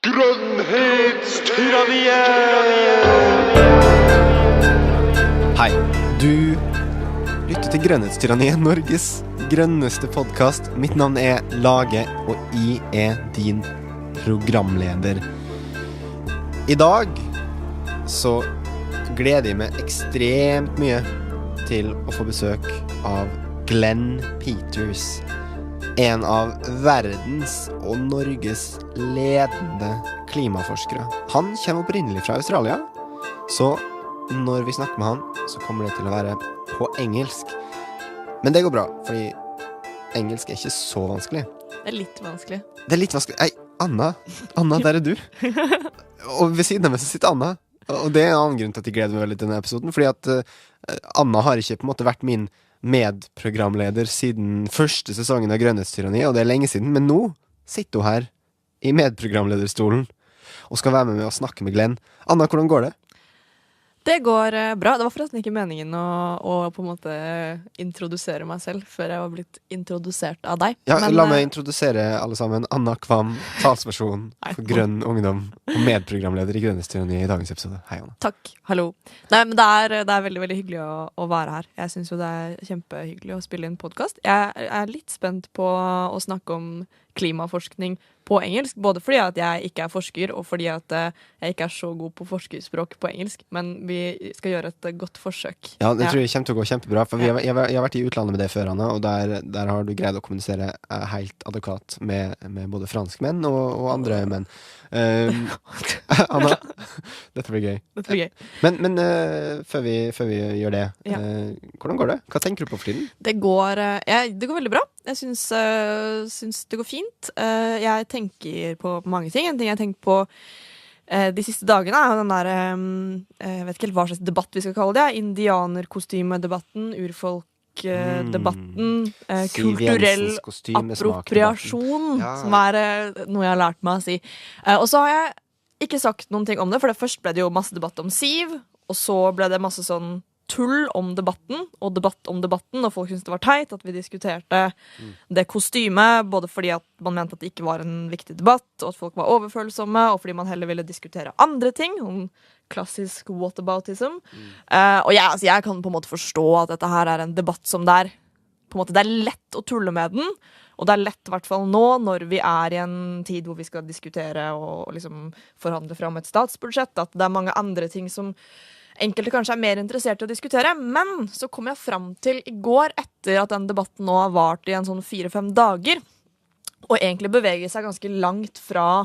Hei, du lytter til Grønnhetstyranniet, Norges grønneste podcast. Mitt navn Lage, og jeg din programleder. I dag så gleder jeg meg ekstremt mye til å få besøk av Glen Peters, en av verdens og Norges ledende klimaforskere. Han kommer opprinnelig fra Australia, så når vi snakker med han, så kommer det til å være på engelsk. Men det går bra, fordi engelsk ikke så vanskelig. Det litt vanskelig. Det litt vanskelig. Ei, Anna, der du. Og ved siden av meg så sitter Anna. Og det en annen grunn til at jeg gleder meg veldig til denne episoden, fordi at Anna har ikke på en måte vært min medprogramleder siden første sesongen av Grønnhetstyranniet, og det lenge siden, men nå sitter hun her i medprogramlederstolen og skal være med og snakke med Glenn. Anna, hvordan går det? Det går bra. Det var forresten ikke meningen å på en måte introdusere meg selv før jeg var blitt introdusert av deg. Ja, la meg introdusere alle sammen. Anna Kvam, talsperson for Grønn Ungdom og medprogramleder i Grønnhetstyranniet i dagens episode. Hei, Anna. Takk. Hallo. Nei, men det er veldig, veldig hyggelig å være her. Jeg synes jo det er kjempehyggelig å spille inn podcast. Jeg er litt spent på å snakke om klimaforskning på engelsk, både fordi at jeg ikke er forsker, og fordi at jeg ikke er så god på forskerspråk på engelsk, men vi skal gjøre et godt forsøk. Ja, det tror jeg kommer til å gå kjempebra, for jeg har vært i utlandet med det før, Anna, og der har du greid å kommunisere helt adekvat med både franskmenn og andre menn. Anna, dette blir gøy. Men før vi gjør det, hvordan går det? Hva tenker du på for tiden? Det går veldig bra. Jeg syns det går fint. Jeg tenker på mange ting. En ting jeg har tenkt på de siste dagene er den der, jeg vet ikke helt hva slags debatt vi skal kalle det, indianerkostymedebatten, urfolkdebatten, kulturell appropriasjon, som er noe jeg har lært meg å si. Og så har jeg ikke sagt noen ting om det, for først ble det jo masse debatt om Siv, og så ble det masse sånn tull om debatten, og debatt om debatten, og folk syntes det var teit at vi diskuterte det kostymet, både fordi at man mente at det ikke var en viktig debatt, og at folk var overfølsomme, og fordi man heller ville diskutere andre ting, om klassisk whataboutism. Og jeg kan på en måte forstå at dette her er en debatt som det er lett å tulle med den, og det er lett, i hvert fall nå, når vi er i en tid hvor vi skal diskutere og liksom forhandle fram et statsbudsjett, at det er mange andre ting som enkelte kanskje er mer interessert i å diskutere, men så kom jeg fram til i går, etter at den debatten nå har vart i en sånn 4-5 dager, og egentlig beveger seg ganske langt fra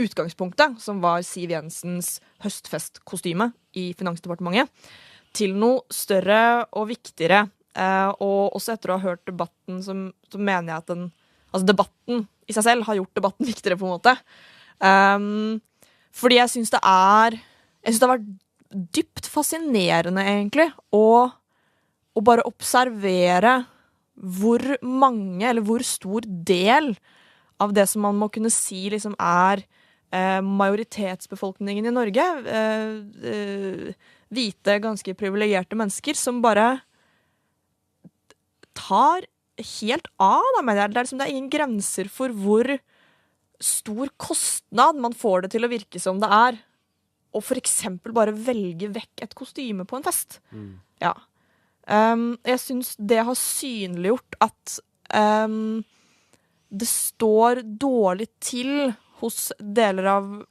utgangspunktet, som var Siv Jensens høstfestkostyme i Finansdepartementet, til noe større og viktigere. Og også etter å ha hørt debatten, så mener jeg at debatten i seg selv har gjort debatten viktigere, på en måte. Fordi jeg synes det har vært dypt fascinerende, egentlig, å bare observere hvor mange, eller hvor stor del av det som man må kunne si liksom er majoritetsbefolkningen i Norge, hvite, ganske privilegerte mennesker, som bare tar helt av. Det er ingen grenser for hvor stor kostnad man får det til å virke som det er, og for eksempel bare velge vekk et kostyme på en fest. Ja. Jeg synes det har synliggjort at det står dårlig til hos deler av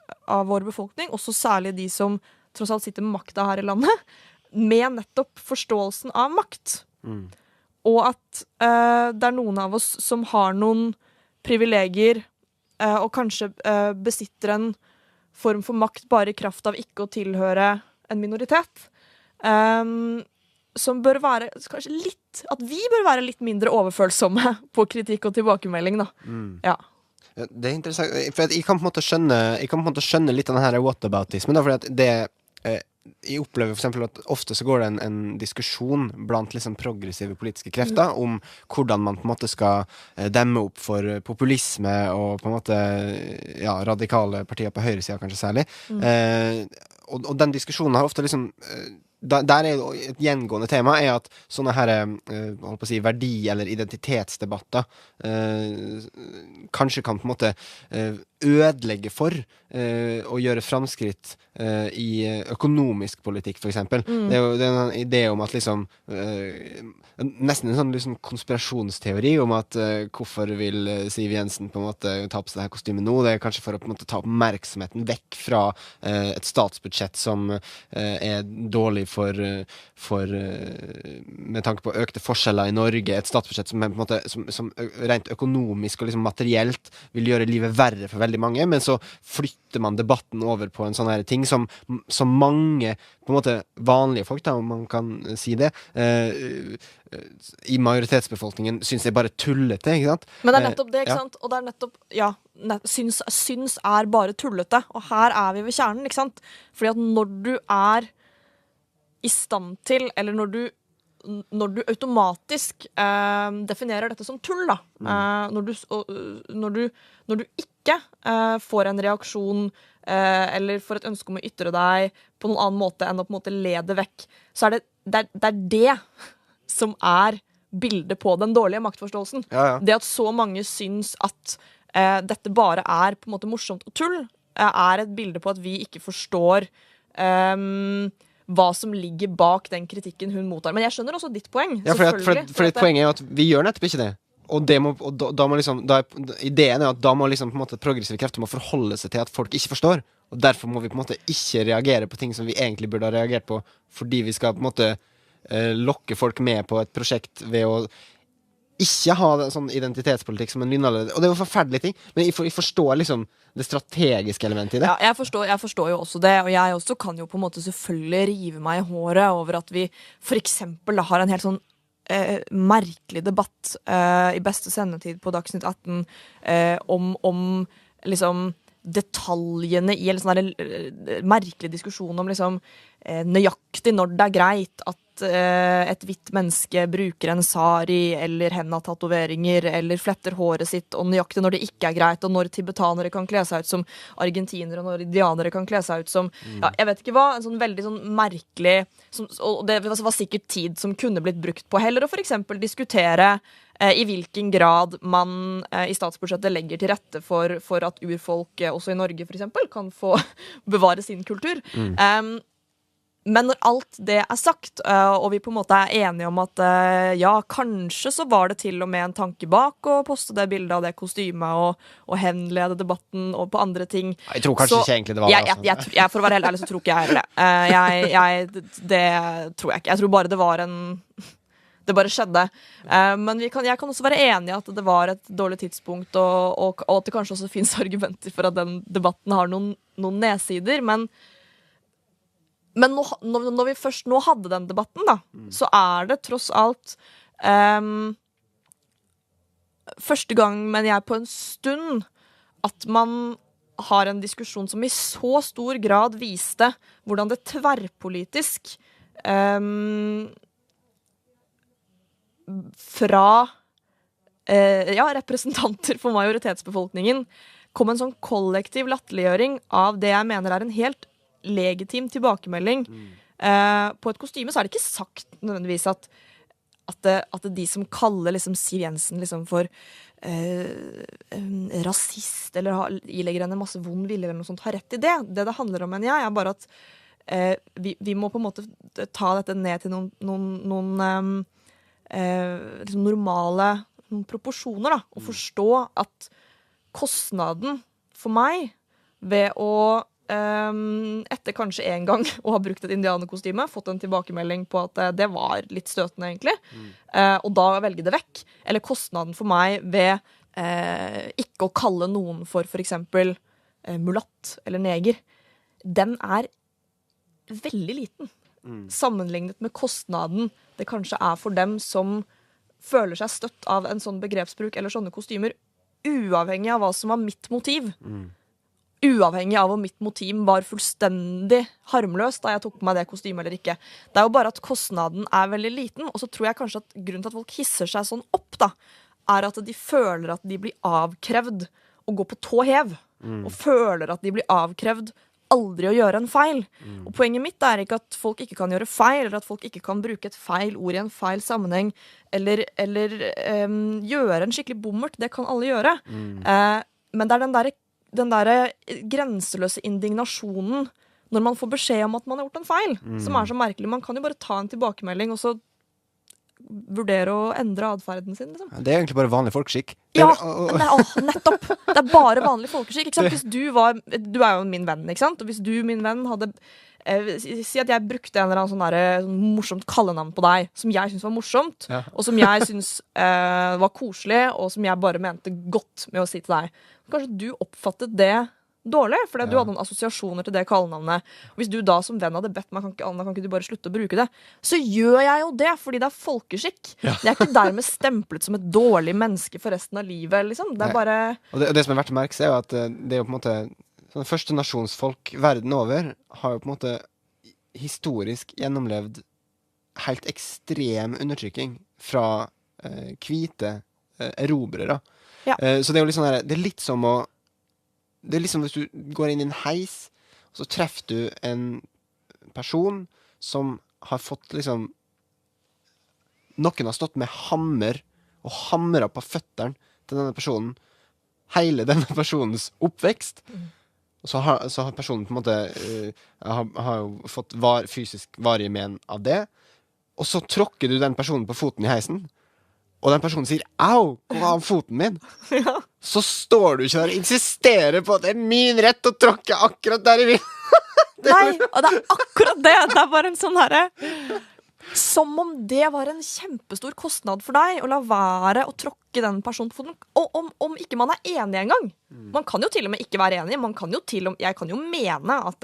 vår befolkning, også særlig de som tross alt sitter med makta her i landet, med nettopp forståelsen av makt. Og at det er noen av oss som har noen privilegier, og kanskje besitter en form for makt bare i kraft av ikke å tilhøre en minoritet, som bør være kanskje litt, at vi bør være litt mindre overfølsomme på kritikk og tilbakemelding, da. Ja. Det er interessant, for jeg kan på en måte skjønne litt av denne whataboutismen, da, fordi at det jeg opplever for eksempel at ofte så går det en diskusjon blant liksom progressive politiske krefter om hvordan man på en måte skal demme opp for populisme og på en måte radikale partier på høyresiden kanskje særlig. Og den diskusjonen har ofte liksom der er jo et gjengående tema er at sånne her holdt på å si, verdi- eller identitetsdebatter kanskje kan på en måte ødelegge for å gjøre framskritt i økonomisk politikk, for eksempel. Det jo en idé om at liksom nesten en sånn liksom konspirasjonsteori om at hvorfor vil Siv Jensen på en måte ta på seg det her kostymet nå? Det kanskje for å på en måte ta oppmerksomheten vekk fra et statsbudsjett som dårlig med tanke på økte forskjeller i Norge, et statsbudsjett som på en måte som rent økonomisk og liksom materielt vil gjøre livet verre for veldig mange, men så flytter man debatten over på en sånn her ting som mange, på en måte vanlige folk da, om man kan si det, i majoritetsbefolkningen synes det bare tullete, ikke sant? Men det nettopp det, ikke sant? Og det nettopp, syns bare tullete, og her vi ved kjernen, ikke sant? Fordi at når du i stand til, eller når du automatisk definerer dette som tull, da, når du ikke får en reaksjon eller får et ønske om å ytre deg på noen annen måte enn å på en måte lede vekk, så det som bildet på den dårlige maktforståelsen. Det at så mange syns at dette bare på en måte morsomt og tull, et bilde på at vi ikke forstår hva som ligger bak den kritikken hun mottar. Men jeg skjønner også ditt poeng. Ja, for ditt poeng at vi gjør nettopp ikke det. Og da må liksom, ideen at da må liksom på en måte progressive krefter må forholde seg til at folk ikke forstår. Og derfor må vi på en måte ikke reagere på ting som vi egentlig burde ha reagert på, fordi vi skal på en måte lokke folk med på et prosjekt ved å ikke ha sånn identitetspolitikk som en lynalder. Og det jo forferdelige ting, men jeg forstår liksom det strategiske elementet i det. Ja, jeg forstår jo også det, og jeg også kan jo på en måte selvfølgelig rive meg i håret over at vi for eksempel har en helt sånn merkelig debatt i beste sendetid på Dagsnytt 18 om liksom detaljene i en sånn merkelig diskusjon om liksom nøyaktig når det greit at et hvitt menneske bruker en sari eller henna-tatoveringer eller fletter håret sitt, og nøyaktig når det ikke greit, og når tibetanere kan kle seg ut som argentinere, og når indianere kan kle seg ut som jeg vet ikke hva, en sånn veldig sånn merkelig og det var sikkert tid som kunne blitt brukt på heller å for eksempel diskutere i hvilken grad man i statsbudsjettet legger til rette for at urfolk også i Norge for eksempel kan få bevare sin kultur. Men når alt det sagt, og vi på en måte enige om at ja, kanskje så var det til og med en tanke bak å poste det bildet av det kostymet og henlede debatten og på andre ting. Jeg tror kanskje ikke egentlig det var det. Jeg for å være helt ærlig så tror ikke jeg heller det. Det tror jeg ikke. Jeg tror bare det var det bare skjedde. Men jeg kan også være enig i at det var et dårlig tidspunkt, og at det kanskje også finnes argumenter for at den debatten har noen nedsider, men når vi først nå hadde den debatten, da, så det tross alt første gang, men jeg på en stund, at man har en diskusjon som i så stor grad viste hvordan det tverrpolitisk fra representanter for majoritetsbefolkningen kom en sånn kollektiv latterliggjøring av det jeg mener en helt legitim tilbakemelding på et kostyme, så det ikke sagt nødvendigvis at de som kaller liksom Siv Jensen liksom for rasist, eller ilegger henne masse vond vilje eller noe sånt, har rett i det. Det handler om, mener jeg, bare at vi må på en måte ta dette ned til noen liksom normale proporsjoner, da, og forstå at kostnaden for meg ved å etter kanskje en gang å ha brukt et indianerkostyme, fått en tilbakemelding på at det var litt støtende egentlig, og da velge det vekk, eller kostnaden for meg ved ikke å kalle noen for eksempel mulatt eller neger, den veldig liten sammenlignet med kostnaden det kanskje for dem som føler seg støtt av en sånn begrepsbruk eller sånne kostymer, uavhengig av hva som var mitt motiv. Uavhengig av om mitt motiv var fullstendig harmløst da jeg tok på meg det kostymet eller ikke. Det jo bare at kostnaden veldig liten, og så tror jeg kanskje at grunnen til at folk hisser seg sånn opp da, at de føler at de blir avkrevd å gå på tå hev, og føler at de blir avkrevd aldri å gjøre en feil. Og poenget mitt ikke at folk ikke kan gjøre feil, eller at folk ikke kan bruke et feil ord i en feil sammenheng, eller gjøre en skikkelig bommert, det kan alle gjøre. Men det den der den der grenseløse indignasjonen når man får beskjed om at man har gjort en feil, som så merkelig. Man kan jo bare ta en tilbakemelding, og så vurdere å endre adferden sin, liksom. Det egentlig bare vanlig folkeskikk. Ja, nettopp. Det bare vanlig folkeskikk, ikke sant? Hvis du er jo min venn, ikke sant? Og hvis du, min venn, hadde si at jeg brukte en eller annen sånn morsomt kallenavn på deg, som jeg synes var morsomt, og som jeg synes var koselig, og som jeg bare mente godt med å si til deg. Kanskje du oppfattet det dårlig, fordi du hadde noen assosiasjoner til det kallenavnet. Og hvis du da som venn hadde bedt meg, Anna, kan ikke du bare slutte å bruke det? Så gjør jeg jo det, fordi det er folkeskikk. Det er ikke dermed stemplet som et dårlig menneske for resten av livet, liksom. Det er bare... Og det som er verdt å merke seg er jo at det er jo på en måte sånne første nasjonsfolk verden over har jo på en måte historisk gjennomlevd helt ekstrem undertrykking fra hvite erobrere. Så det er jo liksom det er litt som å det er liksom hvis du går inn i en heis, og så treffer du en person som har fått liksom noen har stått med hammer og hamret på føtteren til denne personen hele denne personens oppvekst. Og så har personen på en måte har jo fått fysisk varige men av det, og så tråkker du den personen på foten i heisen, og den personen sier «Au, gå av foten min!» Så står du ikke der og insisterer på at det er min rett å tråkke akkurat der jeg vil. Nei, og det er akkurat det. Det er bare en sånn herre som om det var en kjempestor kostnad for deg å la være å tråkke den personen på foten. Og om ikke man er enig en gang. Man kan jo til og med ikke være enig. Jeg kan jo mene at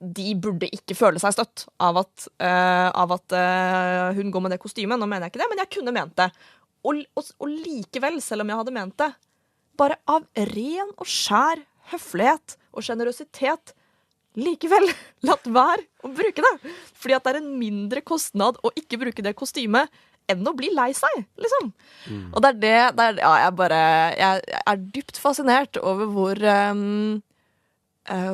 de burde ikke føle seg støtt av at hun går med det kostymet. Nå mener jeg ikke det, men jeg kunne ment det. Og likevel, selv om jeg hadde ment det, bare av ren og skjær høflighet og generøsitet, likevel latt være å bruke det. Fordi at det er en mindre kostnad å ikke bruke det kostymet enn å bli lei seg, liksom. Og jeg er dypt fascinert over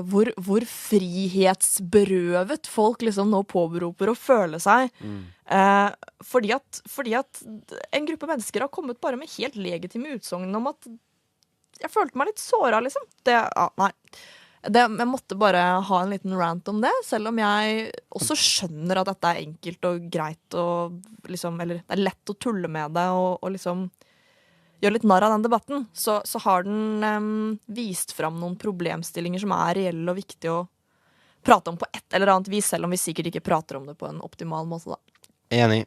hvor frihetsberøvet folk liksom nå påberoper å føle seg. Fordi at en gruppe mennesker har kommet bare med helt legitime utsagn om at jeg følte meg litt såret, liksom. Jeg måtte bare ha en liten rant om det, selv om jeg også skjønner at dette er enkelt og greit og liksom, eller det er lett å tulle med det og liksom gjør litt narr av den debatten, så har den vist fram noen problemstillinger som er reelle og viktige å prate om på et eller annet vis, selv om vi sikkert ikke prater om det på en optimal måte da. Enig.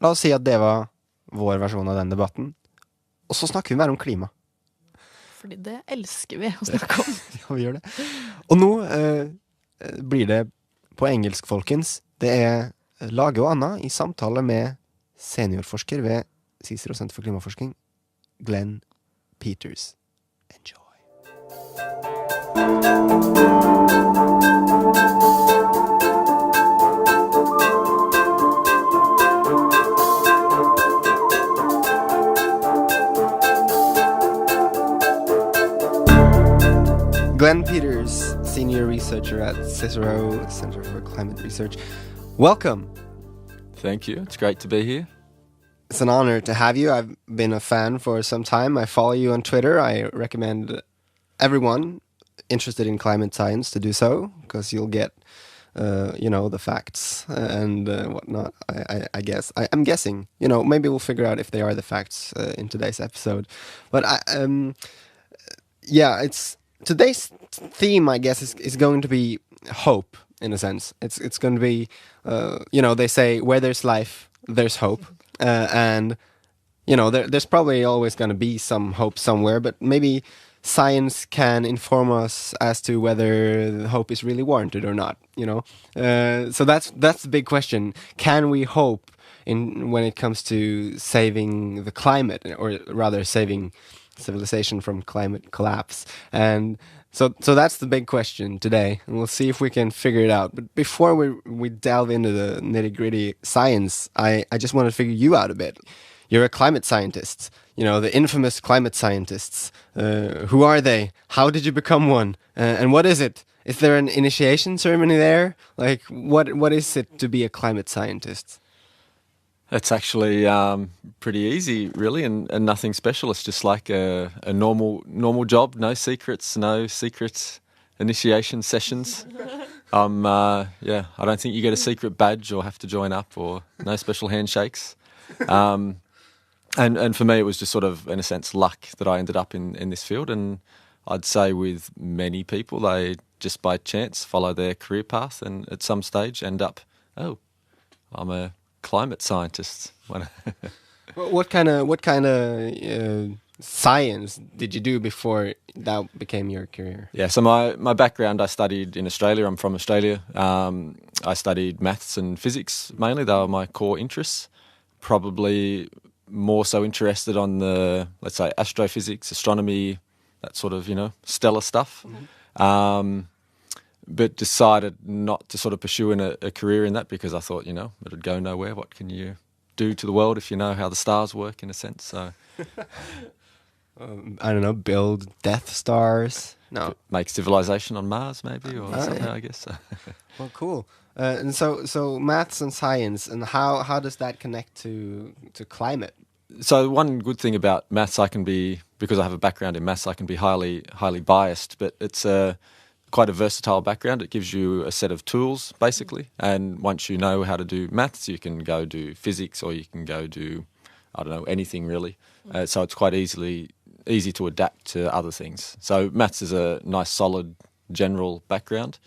La oss si at det var vår versjon av den debatten, og så snakker vi mer om klima. Fordi det elsker vi å snakke om. Ja, vi gjør det. Og nå blir det på engelsk, folkens. Det er Lage og Anna i samtale med seniorforsker ved CICERO Senter for klimaforskning, Glen Peters. Enjoy. Glen Peters, senior researcher at CICERO Center for Climate Research. Welcome. Thank you. It's great to be here. It's an honor to have you. I've been a fan for some time. I follow you on Twitter. I recommend everyone interested in climate science to do so, because you'll get, the facts and whatnot, I guess. I'm guessing. Maybe we'll figure out if they are the facts in today's episode. But today's theme, I guess, is going to be hope, in a sense. It's going to be, they say, where there's life, there's hope. And there's probably always going to be some hope somewhere, but maybe science can inform us as to whether the hope is really warranted or not. So that's the big question. Can we hope when it comes to saving the climate, or rather saving civilization from climate collapse? And so that's the big question today, and we'll see if we can figure it out. But before we delve into the nitty-gritty science, I just want to figure you out a bit. You're a climate scientist, the infamous climate scientists. Who are they? How did you become one? And what is it? Is there an initiation ceremony there? Like, what is it to be a climate scientist? It's actually pretty easy, really, and nothing special. It's just like a normal job. No secret initiation sessions. I don't think you get a secret badge or have to join up, or no special handshakes. And for me, it was just sort of, in a sense, luck that I ended up in this field. And I'd say with many people, they just by chance follow their career path and at some stage end up, I'm a climate scientist. What kind of science did you do before that became your career? Yeah, so my background, I studied in Australia. I'm from Australia. I studied maths and physics mainly. They were my core interests. Probably more so interested on the, let's say, astrophysics, astronomy, that sort of, stellar stuff. Mm-hmm. But decided not to sort of pursue a career in that because I thought, it'd go nowhere. What can you do to the world if you know how the stars work, in a sense? So, I don't know, build Death Stars. No, make civilization on Mars, maybe, or something. Yeah. I guess. Well, cool. And so maths and science, and how does that connect to climate? So one good thing about maths, because I have a background in maths, I can be highly biased, but it's quite a versatile background. It gives you a set of tools, basically, and once you know how to do maths, you can go do physics, or you can go do, I don't know, anything really. So it's quite easy to adapt to other things. So maths is a nice, solid, general background,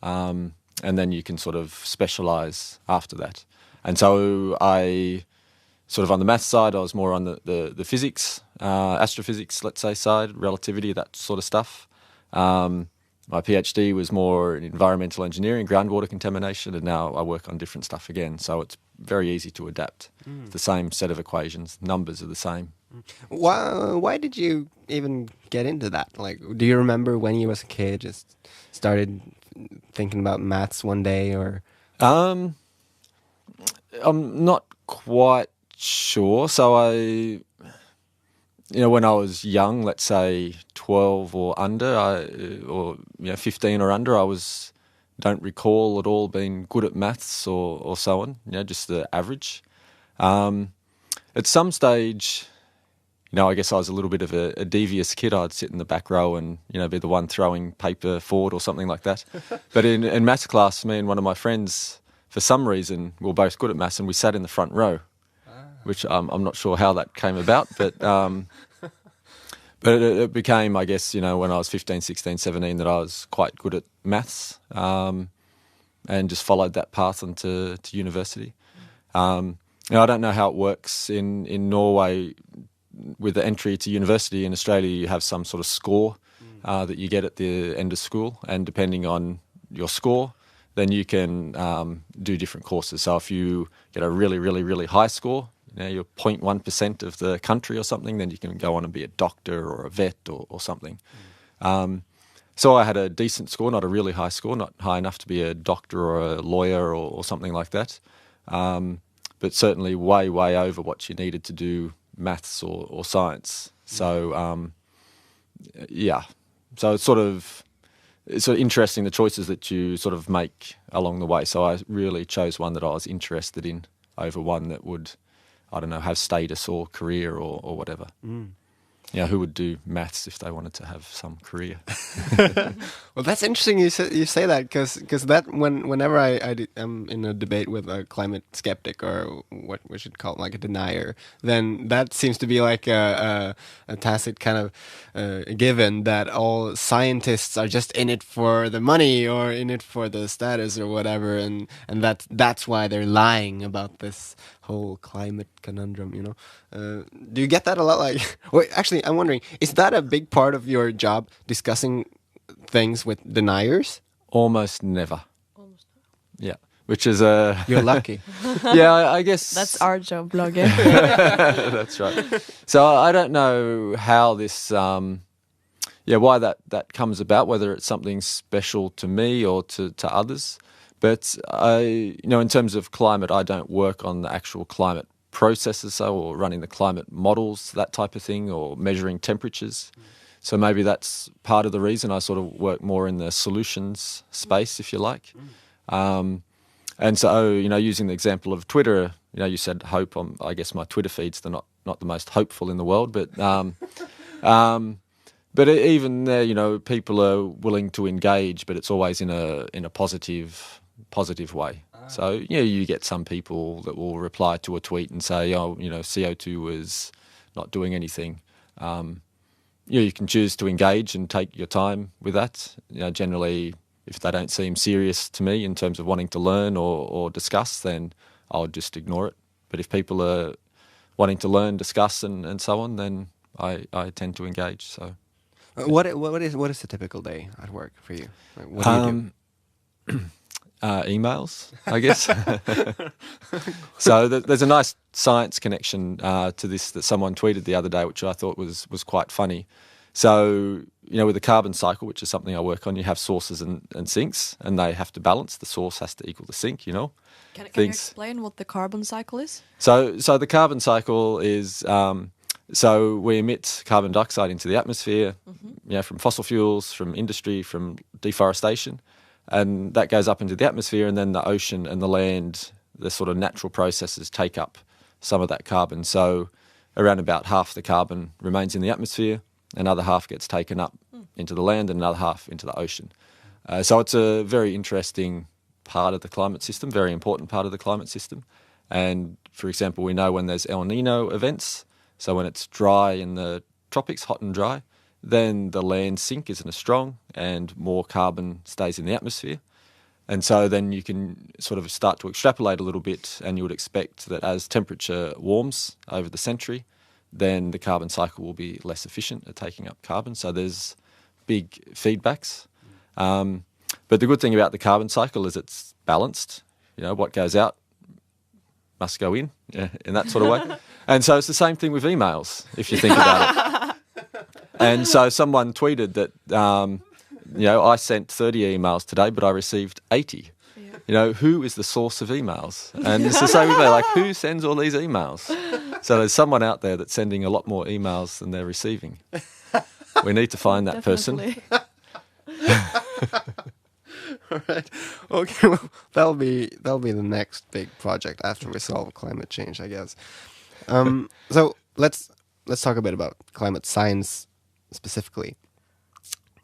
and then you can sort of specialise after that. And so I, sort of on the maths side, I was more on the physics, astrophysics, let's say, side, relativity, that sort of stuff. My PhD was more in environmental engineering, groundwater contamination, and now I work on different stuff again. So it's very easy to adapt. It's the same set of equations, numbers are the same. Why did you even get into that? Like, do you remember when you was a kid, just started thinking about maths one day, or? I'm not quite sure. So when I was young, let's say 12 or under, 15 or under, don't recall at all being good at maths or so on, just the average. At some stage, I guess I was a little bit of a devious kid. I'd sit in the back row and, be the one throwing paper forward or something like that. But in maths class, me and one of my friends, for some reason, were both good at maths, and we sat in the front row, which I'm not sure how that came about, but it became, I guess, when I was 15, 16, 17, that I was quite good at maths, and just followed that path into university. I don't know how it works in Norway with the entry to university. In Australia, you have some sort of score that you get at the end of school, and depending on your score, then you can do different courses. So if you get a really, really, really high score, you're 0.1% of the country or something, then you can go on and be a doctor or a vet or something. So I had a decent score, not a really high score, not high enough to be a doctor or a lawyer or something like that, but certainly way, way over what you needed to do maths or science. So, so it's sort of interesting, the choices that you sort of make along the way. So I really chose one that I was interested in over one that would, I don't know, have status or career or whatever. Who would do maths if they wanted to have some career? Well, that's interesting you say that, because that whenever I'm in a debate with a climate skeptic, or what we should call it, like a denier, then that seems to be like a tacit kind of given that all scientists are just in it for the money or in it for the status or whatever, and that's why they're lying about this whole climate conundrum, do you get that a lot? Like, well, actually, I'm wondering, is that a big part of your job, discussing things with deniers? Almost never. Yeah, which is You're lucky. Yeah, I guess that's our job, Lage. That's right. So I don't know how this, why that comes about, whether it's something special to me or to others. But in terms of climate, I don't work on the actual climate processes, or running the climate models, that type of thing, or measuring temperatures. So maybe that's part of the reason I sort of work more in the solutions space, if you like. And so, using the example of Twitter, you said hope. I guess my Twitter feeds, they're not the most hopeful in the world, but but even there, people are willing to engage, but it's always in a positive way. So, you get some people that will reply to a tweet and say, CO2 is not doing anything. You can choose to engage and take your time with that. Generally, if they don't seem serious to me in terms of wanting to learn or discuss, then I'll just ignore it. But if people are wanting to learn, discuss, and so on, then I tend to engage. So, what is a typical day at work for you? Like, what do you do? Emails, I guess. So there's a nice science connection to this that someone tweeted the other day, which I thought was quite funny. So, with the carbon cycle, which is something I work on, you have sources and sinks, and they have to balance. The source has to equal the sink, Can you explain what the carbon cycle is? So the carbon cycle is, so we emit carbon dioxide into the atmosphere, from fossil fuels, from industry, from deforestation. And that goes up into the atmosphere, and then the ocean and the land, the sort of natural processes take up some of that carbon. So around about half the carbon remains in the atmosphere, another half gets taken up into the land, and another half into the ocean. So it's a very interesting part of the climate system, very important part of the climate system. And, for example, we know when there's El Nino events, so when it's dry in the tropics, hot and dry, then the land sink isn't as strong and more carbon stays in the atmosphere. And so then you can sort of start to extrapolate a little bit, and you would expect that as temperature warms over the century, then the carbon cycle will be less efficient at taking up carbon. So there's big feedbacks. But the good thing about the carbon cycle is it's balanced. What goes out must go in that sort of way. And so it's the same thing with emails, if you think about it. And so someone tweeted that, I sent 30 emails today, but I received 80. Yeah. Who is the source of emails? And it's the same with me, like, who sends all these emails? So there's someone out there that's sending a lot more emails than they're receiving. We need to find that person. All right. Okay. Well, that'll be the next big project after we solve climate change, I guess. So let's talk a bit about climate science specifically.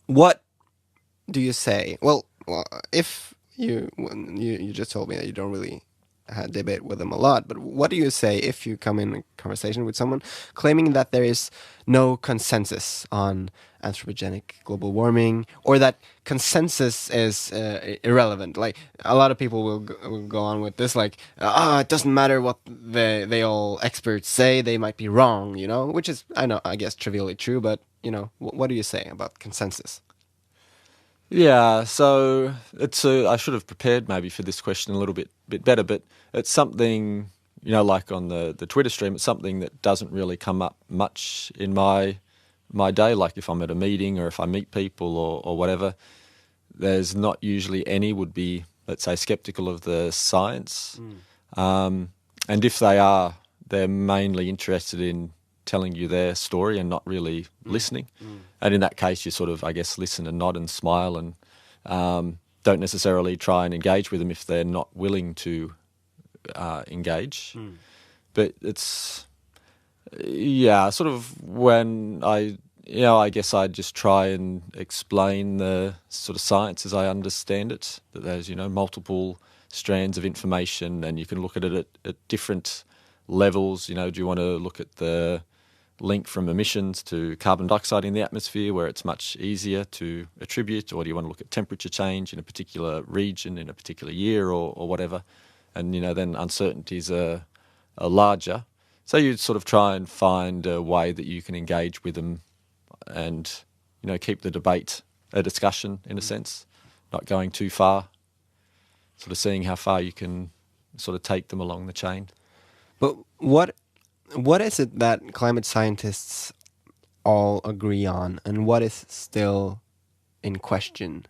What do you say? Well, if you just told me that you don't really debate with them a lot, but what do you say if you come in a conversation with someone claiming that there is no consensus on anthropogenic global warming, or that consensus is irrelevant? Like, a lot of people will go on with this, like, it doesn't matter what they all experts say, they might be wrong, which is, I guess trivially true, but what do you say about consensus? Yeah, so I should have prepared maybe for this question a little bit better, but it's something, like on the Twitter stream, it's something that doesn't really come up much in my day. Like if I'm at a meeting or if I meet people or whatever, there's not usually any would be, let's say, skeptical of the science. And if they are, they're mainly interested in telling you their story and not really listening. And in that case, you sort of, I guess, listen and nod and smile and don't necessarily try and engage with them if they're not willing to engage. But it's, sort of when I guess I just try and explain the sort of science as I understand it, that there's, multiple strands of information and you can look at it at different levels. Do you want to look at the link from emissions to carbon dioxide in the atmosphere, where it's much easier to attribute, or do you want to look at temperature change in a particular region in a particular year or whatever? And, then uncertainties are larger. So you sort of try and find a way that you can engage with them and, keep the debate a discussion in a sense, not going too far, sort of seeing how far you can sort of take them along the chain. But what is it that climate scientists all agree on, and what is still in question?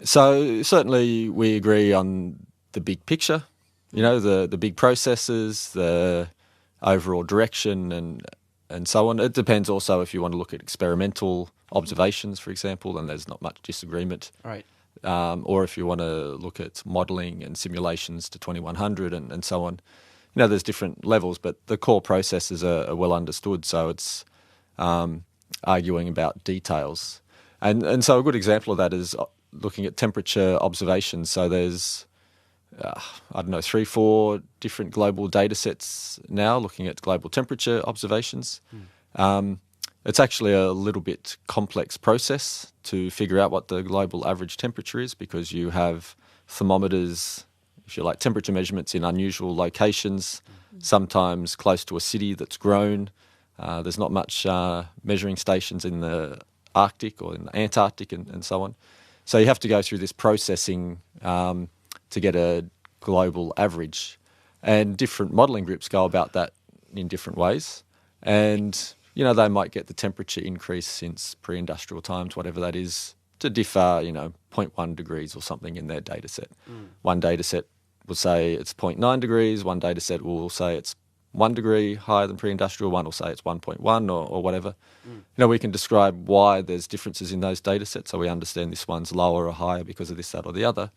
So certainly we agree on the big picture, the big processes, the overall direction and so on. It depends also if you want to look at experimental observations, for example, and there's not much disagreement. Right. or if you want to look at modelling and simulations to 2100 and so on. You know, there's different levels, but the core processes are well understood, so it's arguing about details. And so a good example of that is looking at temperature observations. So there's, 3-4 different global data sets now looking at global temperature observations. It's actually a little bit complex process to figure out what the global average temperature is, because you have thermometers, if you like, temperature measurements in unusual locations, sometimes close to a city that's grown. There's not much measuring stations in the Arctic or in the Antarctic and so on. So you have to go through this processing to get a global average. And different modelling groups go about that in different ways. And, you know, they might get the temperature increase since pre-industrial times, whatever that is, to differ, 0.1 degrees or something in their data set. One data set will say it's 0.9 degrees, one data set will say it's 1 degree higher than pre-industrial, one will say it's 1.1 or whatever. We can describe why there's differences in those data sets, so we understand this one's lower or higher because of this, that or the other.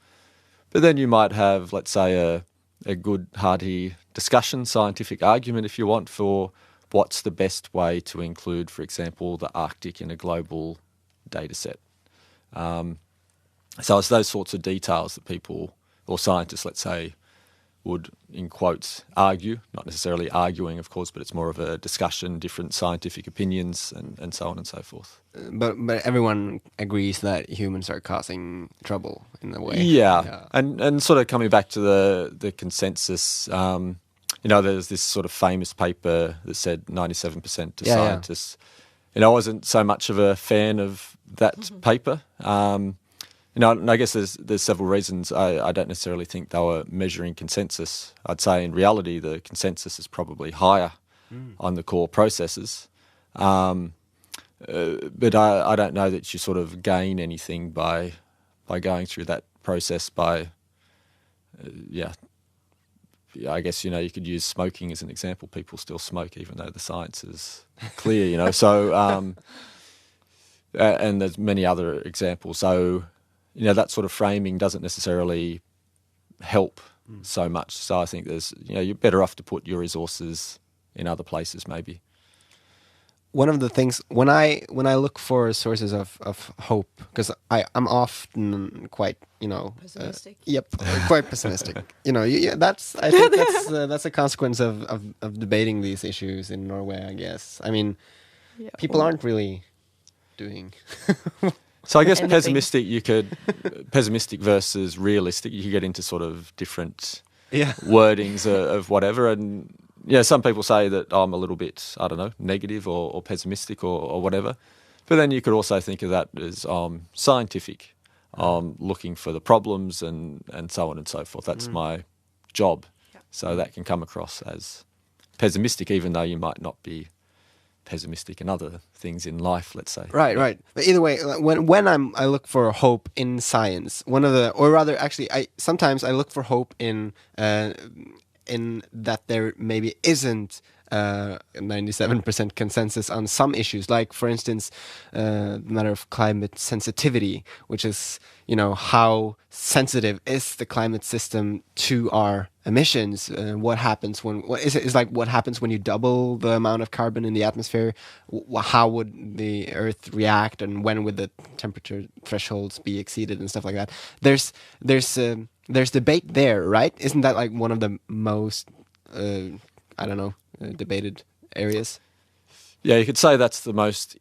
But then you might have, let's say, a good, hearty discussion, scientific argument, if you want, for what's the best way to include, for example, the Arctic in a global data set. So it's those sorts of details that people, or scientists, let's say, would, in quotes, argue, not necessarily arguing, of course, but it's more of a discussion, different scientific opinions and so on and so forth. But everyone agrees that humans are causing trouble in a way. Yeah. And sort of coming back to the consensus, there's this sort of famous paper that said 97% to scientists. I wasn't so much of a fan of that paper. And I guess there's several reasons. I don't necessarily think they were measuring consensus. I'd say in reality the consensus is probably higher on the core processes. But I don't know that you sort of gain anything by going through that process by, I guess, you could use smoking as an example. People still smoke even though the science is clear, So, and there's many other examples. So, that sort of framing doesn't necessarily help so much. So I think there's, you're better off to put your resources in other places maybe. One of the things, when I look for sources of hope, because I'm often quite, pessimistic. Quite pessimistic. I think that's a consequence of debating these issues in Norway, I guess. I mean, people aren't really doing... So I guess pessimistic versus realistic, you could get into sort of different wordings of whatever. And some people say that I'm a little bit, negative or pessimistic or whatever. But then you could also think of that as scientific, looking for the problems and so on and so forth. That's my job. Yeah. So that can come across as pessimistic, even though you might not be pessimistic in other things in life, let's say. Right. But either way, when I look for hope in science, sometimes I look for hope in that there maybe isn't 97% consensus on some issues, like for instance the matter of climate sensitivity, which is how sensitive is the climate system to our emissions. What happens what happens when you double the amount of carbon in the atmosphere? How would the Earth react, and when would the temperature thresholds be exceeded and stuff like that? There's debate there, right? Isn't that like one of the most debated areas? Yeah, you could say that's the most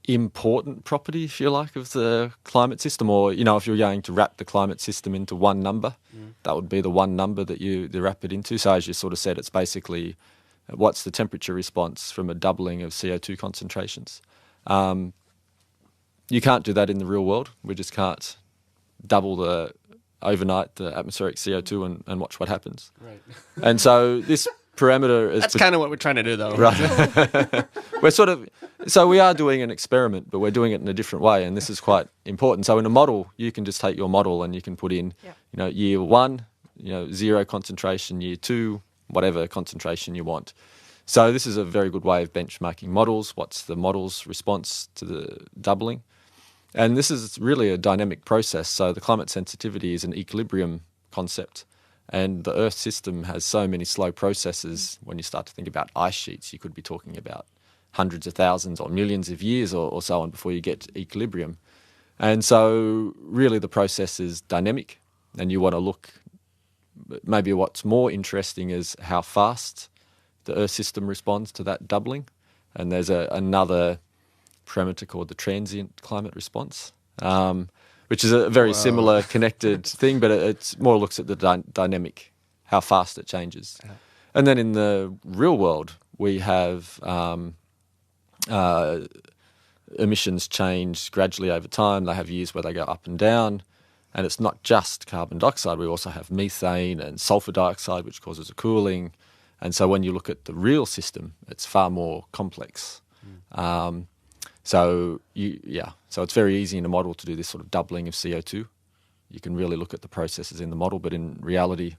important property, if you like, of the climate system. Or, if you're going to wrap the climate system into one number, that would be the one number that you wrap it into. So as you sort of said, it's basically what's the temperature response from a doubling of CO2 concentrations. You can't do that in the real world. We just can't double overnight the atmospheric CO2 and watch what happens. Right. And so this parameter is... That's kind of what we're trying to do, though. Right. So we are doing an experiment, but we're doing it in a different way, and this is quite important. So in a model, you can just take your model and you can put in, year 1, 0 concentration, year 2, whatever concentration you want. So this is a very good way of benchmarking models. What's the model's response to the doubling? And this is really a dynamic process. So the climate sensitivity is an equilibrium concept. And the Earth system has so many slow processes. When you start to think about ice sheets, you could be talking about hundreds of thousands or millions of years or so on before you get to equilibrium. And so really the process is dynamic, and you want to look, maybe what's more interesting is how fast the Earth system responds to that doubling. And there's another parameter called the transient climate response, which is a very similar connected thing, but it more looks at the dynamic, how fast it changes. Yeah. And then in the real world, we have emissions change gradually over time. They have years where they go up and down. And it's not just carbon dioxide. We also have methane and sulfur dioxide, which causes a cooling. And so when you look at the real system, it's far more complex. So it's very easy in a model to do this sort of doubling of CO2. You can really look at the processes in the model, but in reality,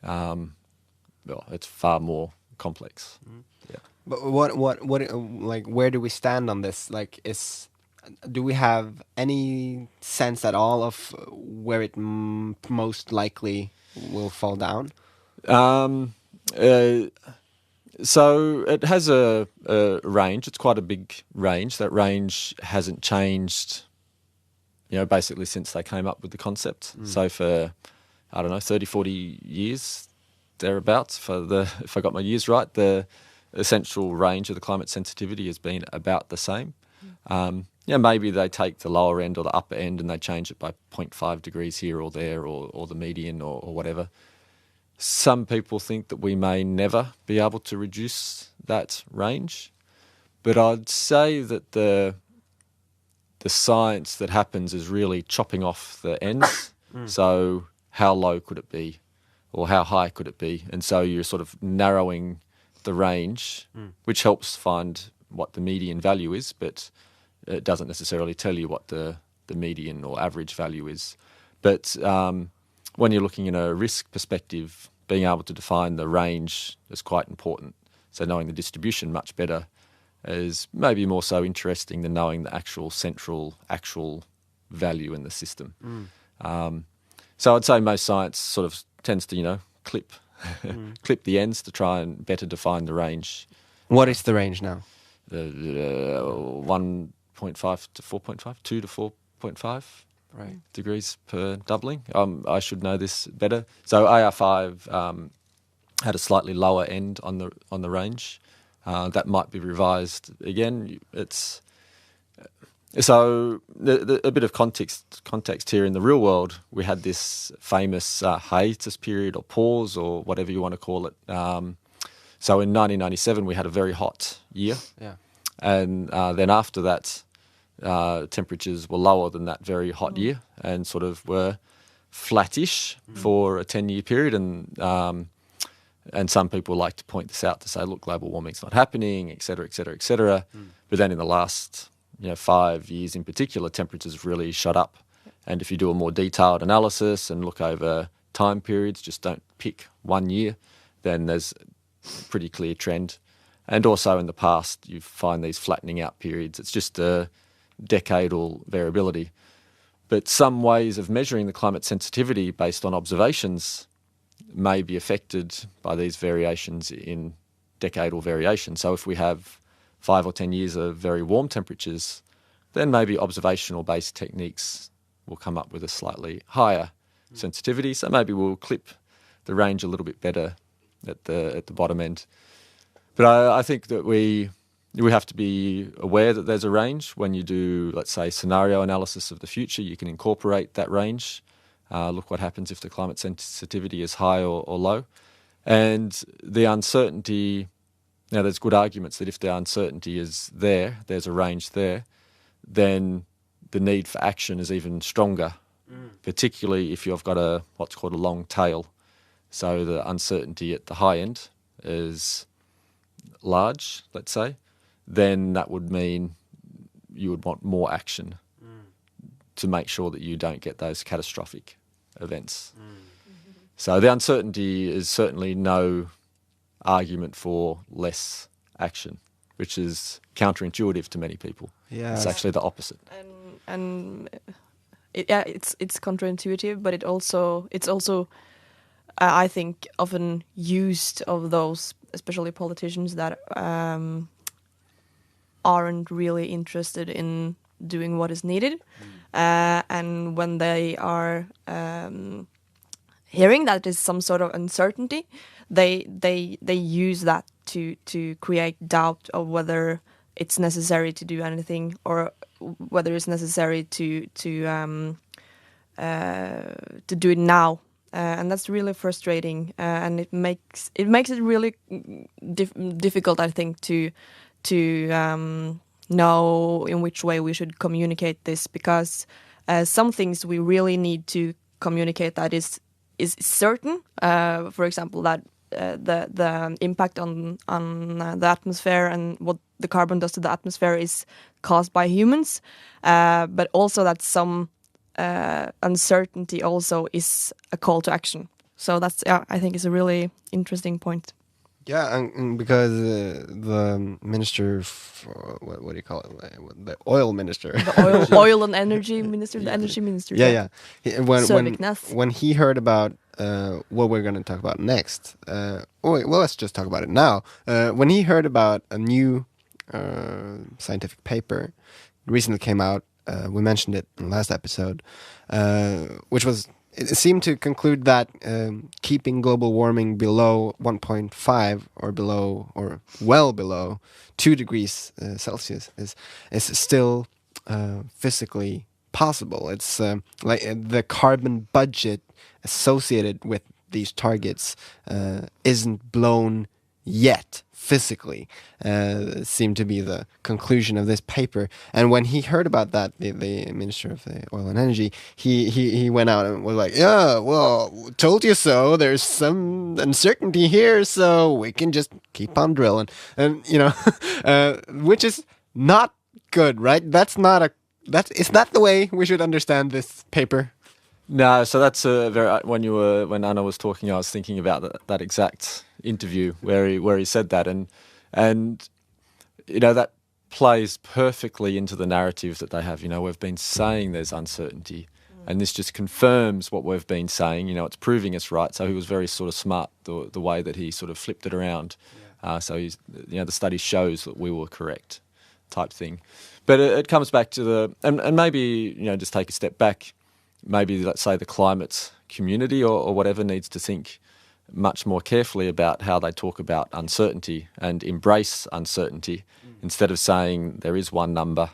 it's far more complex. Yeah. But what like, where do we stand on this? Like, do we have any sense at all of where it most likely will fall down? So it has a range. It's quite a big range. That range hasn't changed, basically since they came up with the concept. So for, 30, 40 years, thereabouts, if I got my years right, the essential range of the climate sensitivity has been about the same. Maybe they take the lower end or the upper end and they change it by 0.5 degrees here or there or the median or whatever. Some people think that we may never be able to reduce that range, but I'd say that the science that happens is really chopping off the ends. So how low could it be or how high could it be? And so you're sort of narrowing the range, which helps find what the median value is, but it doesn't necessarily tell you what the median or average value is. But when you're looking in a risk perspective, being able to define the range is quite important. So knowing the distribution much better is maybe more so interesting than knowing the actual value in the system. So I'd say most science sort of tends to, clip the ends to try and better define the range. What is the range now? 1.5 to 4.5, 2 to 4.5 degrees per doubling. I should know this better. So AR5 had a slightly lower end on the range. That might be revised again. It's so a bit of context here in the real world. We had this famous hiatus period or pause or whatever you want to call it. So in 1997 we had a very hot year, and then after that temperatures were lower than that very hot year and sort of were flattish for a 10-year period. And some people like to point this out to say, look, global warming's not happening, et cetera, et cetera, et cetera. But then in the last 5 years in particular, temperatures really shot up. And if you do a more detailed analysis and look over time periods, just don't pick 1 year, then there's a pretty clear trend. And also in the past, you find these flattening out periods. It's just a decadal variability. But some ways of measuring the climate sensitivity based on observations may be affected by these variations in decadal variation. So if we have 5 or 10 years of very warm temperatures, then maybe observational-based techniques will come up with a slightly higher sensitivity. So maybe we'll clip the range a little bit better at the bottom end. But I think that we have to be aware that there's a range. When you do, let's say, scenario analysis of the future, you can incorporate that range. Look what happens if the climate sensitivity is high or low. And the uncertainty, now there's good arguments that if the uncertainty is there, there's a range there, then the need for action is even stronger, particularly if you've got what's called a long tail. So the uncertainty at the high end is large, let's say, then that would mean you would want more action to make sure that you don't get those catastrophic events. So the uncertainty is certainly no argument for less action, which is counterintuitive to many people. Yeah. It's actually the opposite. And it's counterintuitive, but it's also I think often used of those, especially politicians that aren't really interested in doing what is needed, and when they are hearing that there's some sort of uncertainty, they use that to create doubt of whether it's necessary to do anything, or whether it's necessary to do it now, and that's really frustrating, and it makes it really difficult, I think, to know in which way we should communicate this, because some things we really need to communicate that is certain. For example, that the impact on the atmosphere and what the carbon does to the atmosphere is caused by humans, but also that some uncertainty also is a call to action. So that's, I think, is a really interesting point. Yeah, and because the minister, what do you call it? The oil minister, the oil and energy minister, the energy minister. Yeah. When he heard about what we're going to talk about next, let's just talk about it now. When he heard about a new scientific paper recently came out, we mentioned it in the last episode, which was. It seemed to conclude that keeping global warming below 1.5 or below, or well below 2 degrees Celsius is still physically possible. It's like the carbon budget associated with these targets isn't blown yet. Physically, seemed to be the conclusion of this paper. And when he heard about that, the Minister of the Oil and Energy, he went out and was like, "Yeah, well, told you so. There's some uncertainty here, so we can just keep on drilling." And which is not good, right? It's not the way we should understand this paper. No, so that's when Anna was talking, I was thinking about that exact interview where he said that, and that plays perfectly into the narrative that they have. We've been saying there's uncertainty, and this just confirms what we've been saying. It's proving us right. So he was very sort of smart the way that he sort of flipped it around. Yeah. So he's the study shows that we were correct, type thing. But it comes back to and maybe just take a step back. Maybe, let's say, the climate community or whatever needs to think much more carefully about how they talk about uncertainty and embrace uncertainty instead of saying there is one number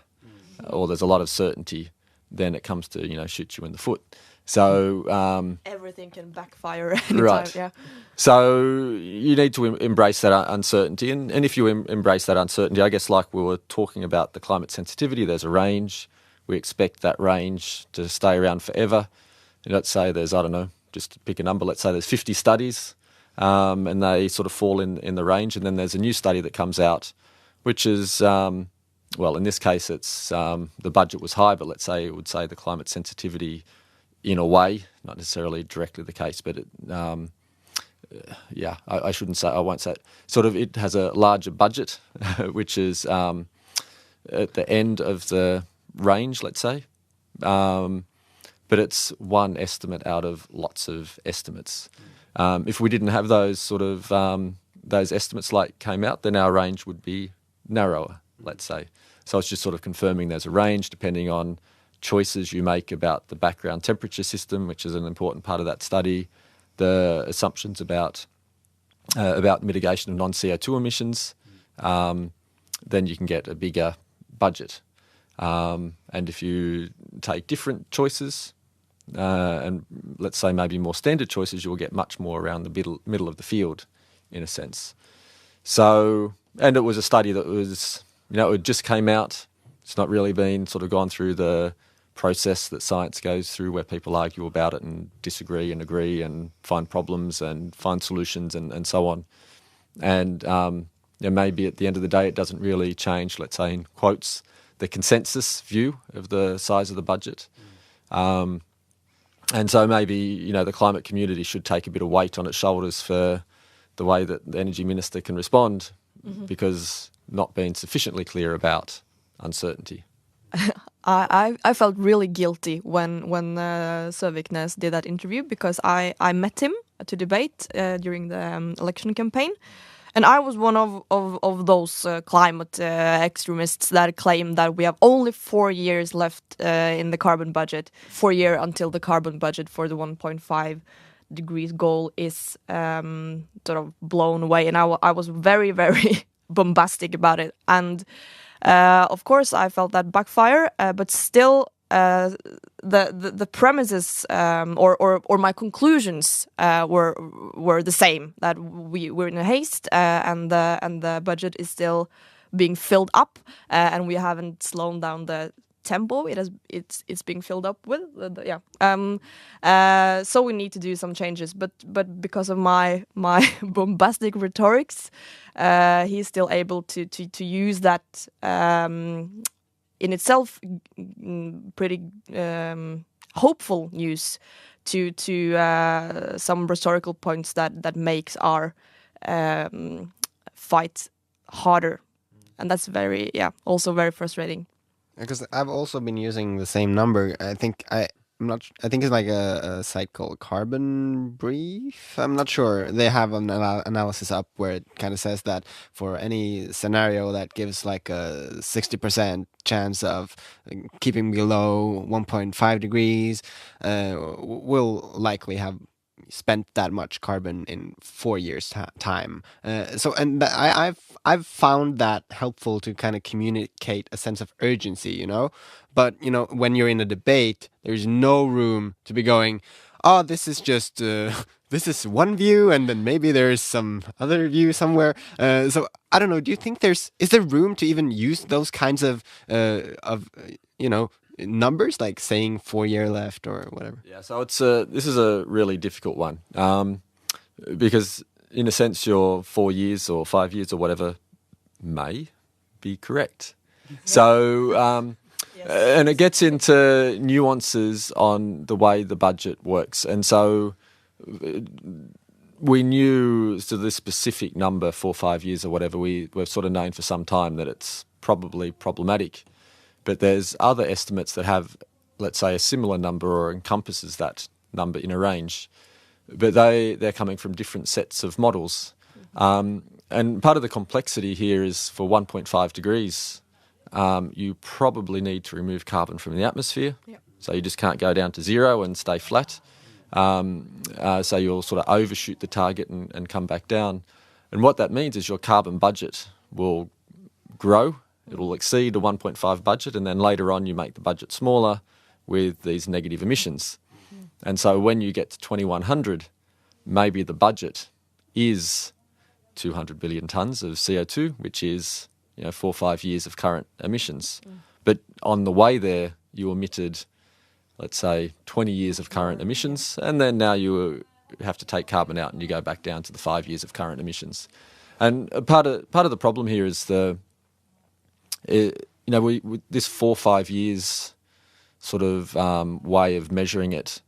or there's a lot of certainty. Then it comes to, shoot you in the foot. So everything can backfire anytime. Right. Yeah. So you need to embrace that uncertainty. And if you embrace that uncertainty, I guess like we were talking about the climate sensitivity, there's a range. We expect that range to stay around forever. Let's say there's, I don't know, just to pick a number, let's say there's 50 studies and they sort of fall in the range. And then there's a new study that comes out, which is, in this case, it's the budget was high, but let's say it would say the climate sensitivity in a way, not necessarily directly the case, but I shouldn't say, I won't say it. Sort of it has a larger budget, which is at the end of the range, let's say, but it's one estimate out of lots of estimates. If we didn't have those sort of those estimates came out, then our range would be narrower, let's say. So it's just sort of confirming there's a range depending on choices you make about the background temperature system, which is an important part of that study, the assumptions about mitigation of non-CO2 emissions, then you can get a bigger budget. And if you take different choices, and let's say maybe more standard choices, you will get much more around the middle of the field, in a sense. So, and it was a study that was, it just came out. It's not really been sort of gone through the process that science goes through where people argue about it and disagree and agree and find problems and find solutions and so on. And maybe at the end of the day it doesn't really change, let's say in quotes, the consensus view of the size of the budget. And so maybe, the climate community should take a bit of weight on its shoulders for the way that the energy minister can respond, because not being sufficiently clear about uncertainty. I felt really guilty when Søviknes did that interview, because I met him to debate during the election campaign, and I was one of those climate extremists that claim that we have only 4 years left in the carbon budget, 4 years until the carbon budget for the 1.5 degrees goal is sort of blown away, and I was very, very bombastic about it, and of course I felt that backfire, but still the premises or my conclusions were the same, that we're in a haste, and the budget is still being filled up, and we haven't slowed down the tempo it's being filled up with, so we need to do some changes, but because of my bombastic rhetorics, he's still able to use that in itself pretty hopeful news to some rhetorical points that makes our fight harder, and that's also very frustrating. Because I've also been using the same number. I think it's like a site called Carbon Brief. I'm not sure. They have an analysis up where it kind of says that for any scenario that gives like a 60% chance of keeping below 1.5 degrees, will likely have spent that much carbon in 4 years' time. I've found that helpful to kind of communicate a sense of urgency, you know. But you know, when you're in a debate, there's no room to be going, "Oh, this is just this is one view, and then maybe there's some other view somewhere." So I don't know. Do you think is there room to even use those kinds of numbers, like saying 4 year left or whatever? Yeah, so this is a really difficult one, because in a sense your 4 years or 5 years or whatever may be correct. So and it gets into nuances on the way the budget works, and so we knew this specific number 4 or 5 years or whatever, we've sort of known for some time that it's probably problematic. But there's other estimates that have, let's say, a similar number or encompasses that number in a range. But they're coming from different sets of models. And part of the complexity here is for 1.5 degrees, you probably need to remove carbon from the atmosphere. Yep. So you just can't go down to zero and stay flat. So you'll sort of overshoot the target and come back down. And what that means is your carbon budget will grow. It will exceed a 1.5 budget, and then later on you make the budget smaller with these negative emissions. And so when you get to 2100, maybe the budget is 200 billion tonnes of CO2, which is 4 or 5 years of current emissions. But on the way there, you emitted, let's say, 20 years of current emissions, and then now you have to take carbon out and you go back down to the 5 years of current emissions. And part of the problem here is this 4 or 5 years sort of way of measuring it.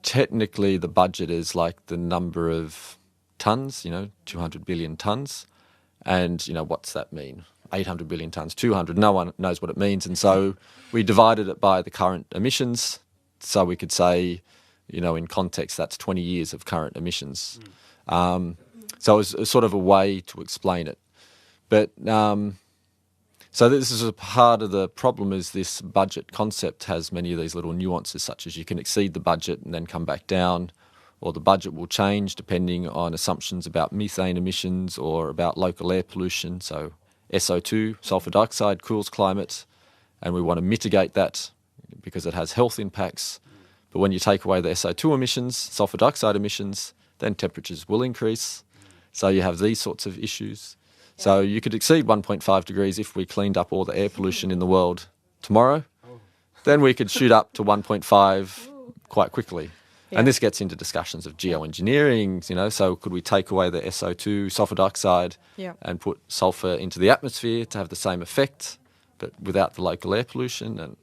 Technically, the budget is like the number of tonnes, 200 billion tonnes. And, what's that mean? 800 billion tonnes, 200, no one knows what it means. And so we divided it by the current emissions. So we could say, in context, that's 20 years of current emissions. So it was sort of a way to explain it. But so this is a part of the problem, is this budget concept has many of these little nuances, such as you can exceed the budget and then come back down, or the budget will change depending on assumptions about methane emissions or about local air pollution. So SO2, sulfur dioxide, cools climate, and we want to mitigate that because it has health impacts. But when you take away the SO2 emissions, sulfur dioxide emissions, then temperatures will increase. So you have these sorts of issues. So you could exceed 1.5 degrees if we cleaned up all the air pollution in the world tomorrow. Then we could shoot up to 1.5 quite quickly. Yeah. And this gets into discussions of geoengineering, so could we take away the SO2, sulfur dioxide, and put sulfur into the atmosphere to have the same effect, but without the local air pollution? And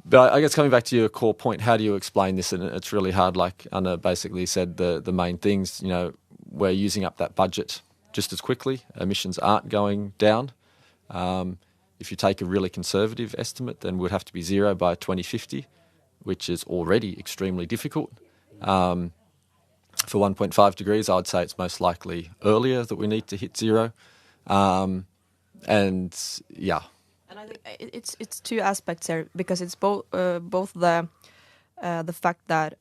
but I guess coming back to your core point, how do you explain this? And it's really hard. Like Anna basically said, the main things, we're using up that budget just as quickly. Emissions aren't going down. if you take a really conservative estimate, then we'd have to be zero by 2050, which is already extremely difficult. For 1.5 degrees, I'd say it's most likely earlier that we need to hit zero. And yeah. And I think it's two aspects here, because it's both the fact that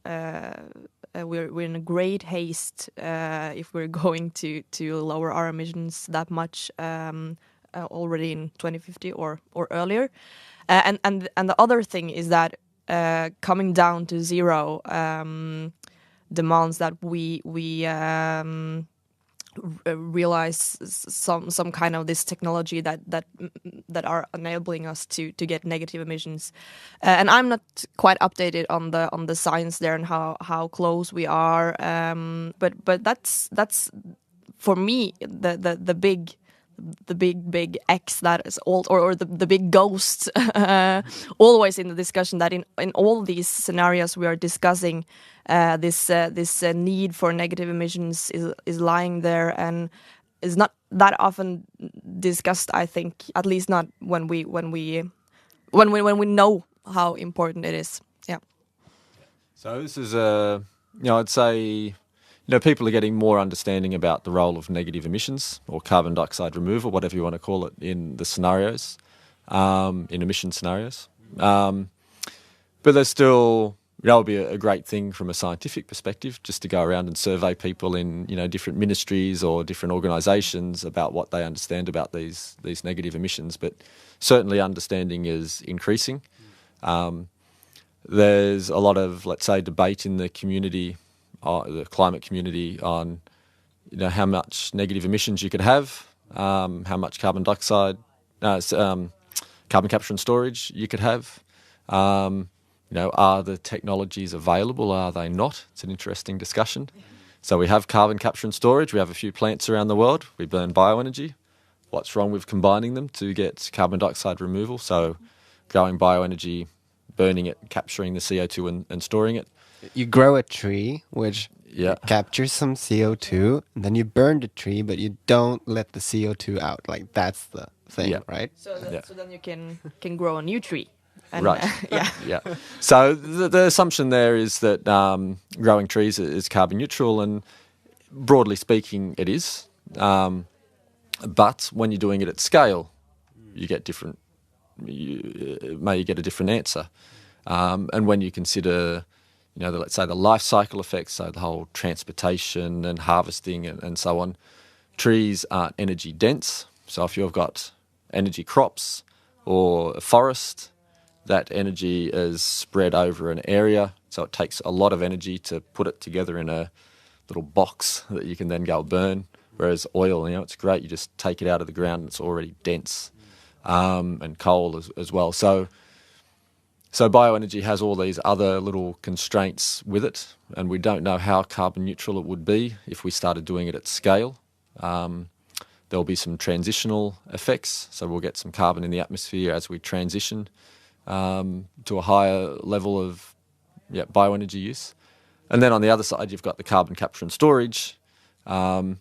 we're in a great haste if we're going to lower our emissions that much already in 2050 or earlier, and the other thing is that coming down to zero demands that we realize some kind of this technology that are enabling us to get negative emissions, and I'm not quite updated on the science there and how close we are, but that's for me the big X that is or the big ghost always in the discussion, that in all these scenarios we are discussing, this need for negative emissions is lying there and is not that often discussed, I think, at least not when we know how important it is. Yeah. So this is I'd say, people are getting more understanding about the role of negative emissions or carbon dioxide removal, whatever you want to call it, in the scenarios, in emission scenarios. But there's still, it would be a great thing from a scientific perspective, just to go around and survey people in, different ministries or different organisations about what they understand about these negative emissions. But certainly understanding is increasing. There's a lot of, let's say, debate in the community, the climate community, on how much negative emissions you could have, how much carbon dioxide, carbon capture and storage you could have. Are the technologies available? Are they not? It's an interesting discussion. So we have carbon capture and storage. We have a few plants around the world. We burn bioenergy. What's wrong with combining them to get carbon dioxide removal? So growing bioenergy, burning it, capturing the CO2 and storing it. You grow a tree, which captures some CO2, and then you burn the tree, but you don't let the CO2 out. Like, that's the thing, right? So then you can grow a new tree. And, right. Yeah. So the assumption there is that growing trees is carbon neutral, and broadly speaking, it is. But when you're doing it at scale, you get different. You get a different answer. And when you consider, let's say the life cycle effects, so the whole transportation and harvesting and so on, trees aren't energy dense. So if you've got energy crops or a forest, that energy is spread over an area, so it takes a lot of energy to put it together in a little box that you can then go burn. Whereas oil, it's great, you just take it out of the ground and it's already dense, and coal as well. So bioenergy has all these other little constraints with it, and we don't know how carbon neutral it would be if we started doing it at scale. There'll be some transitional effects, so we'll get some carbon in the atmosphere as we transition to a higher level of bioenergy use. And then on the other side, you've got the carbon capture and storage. And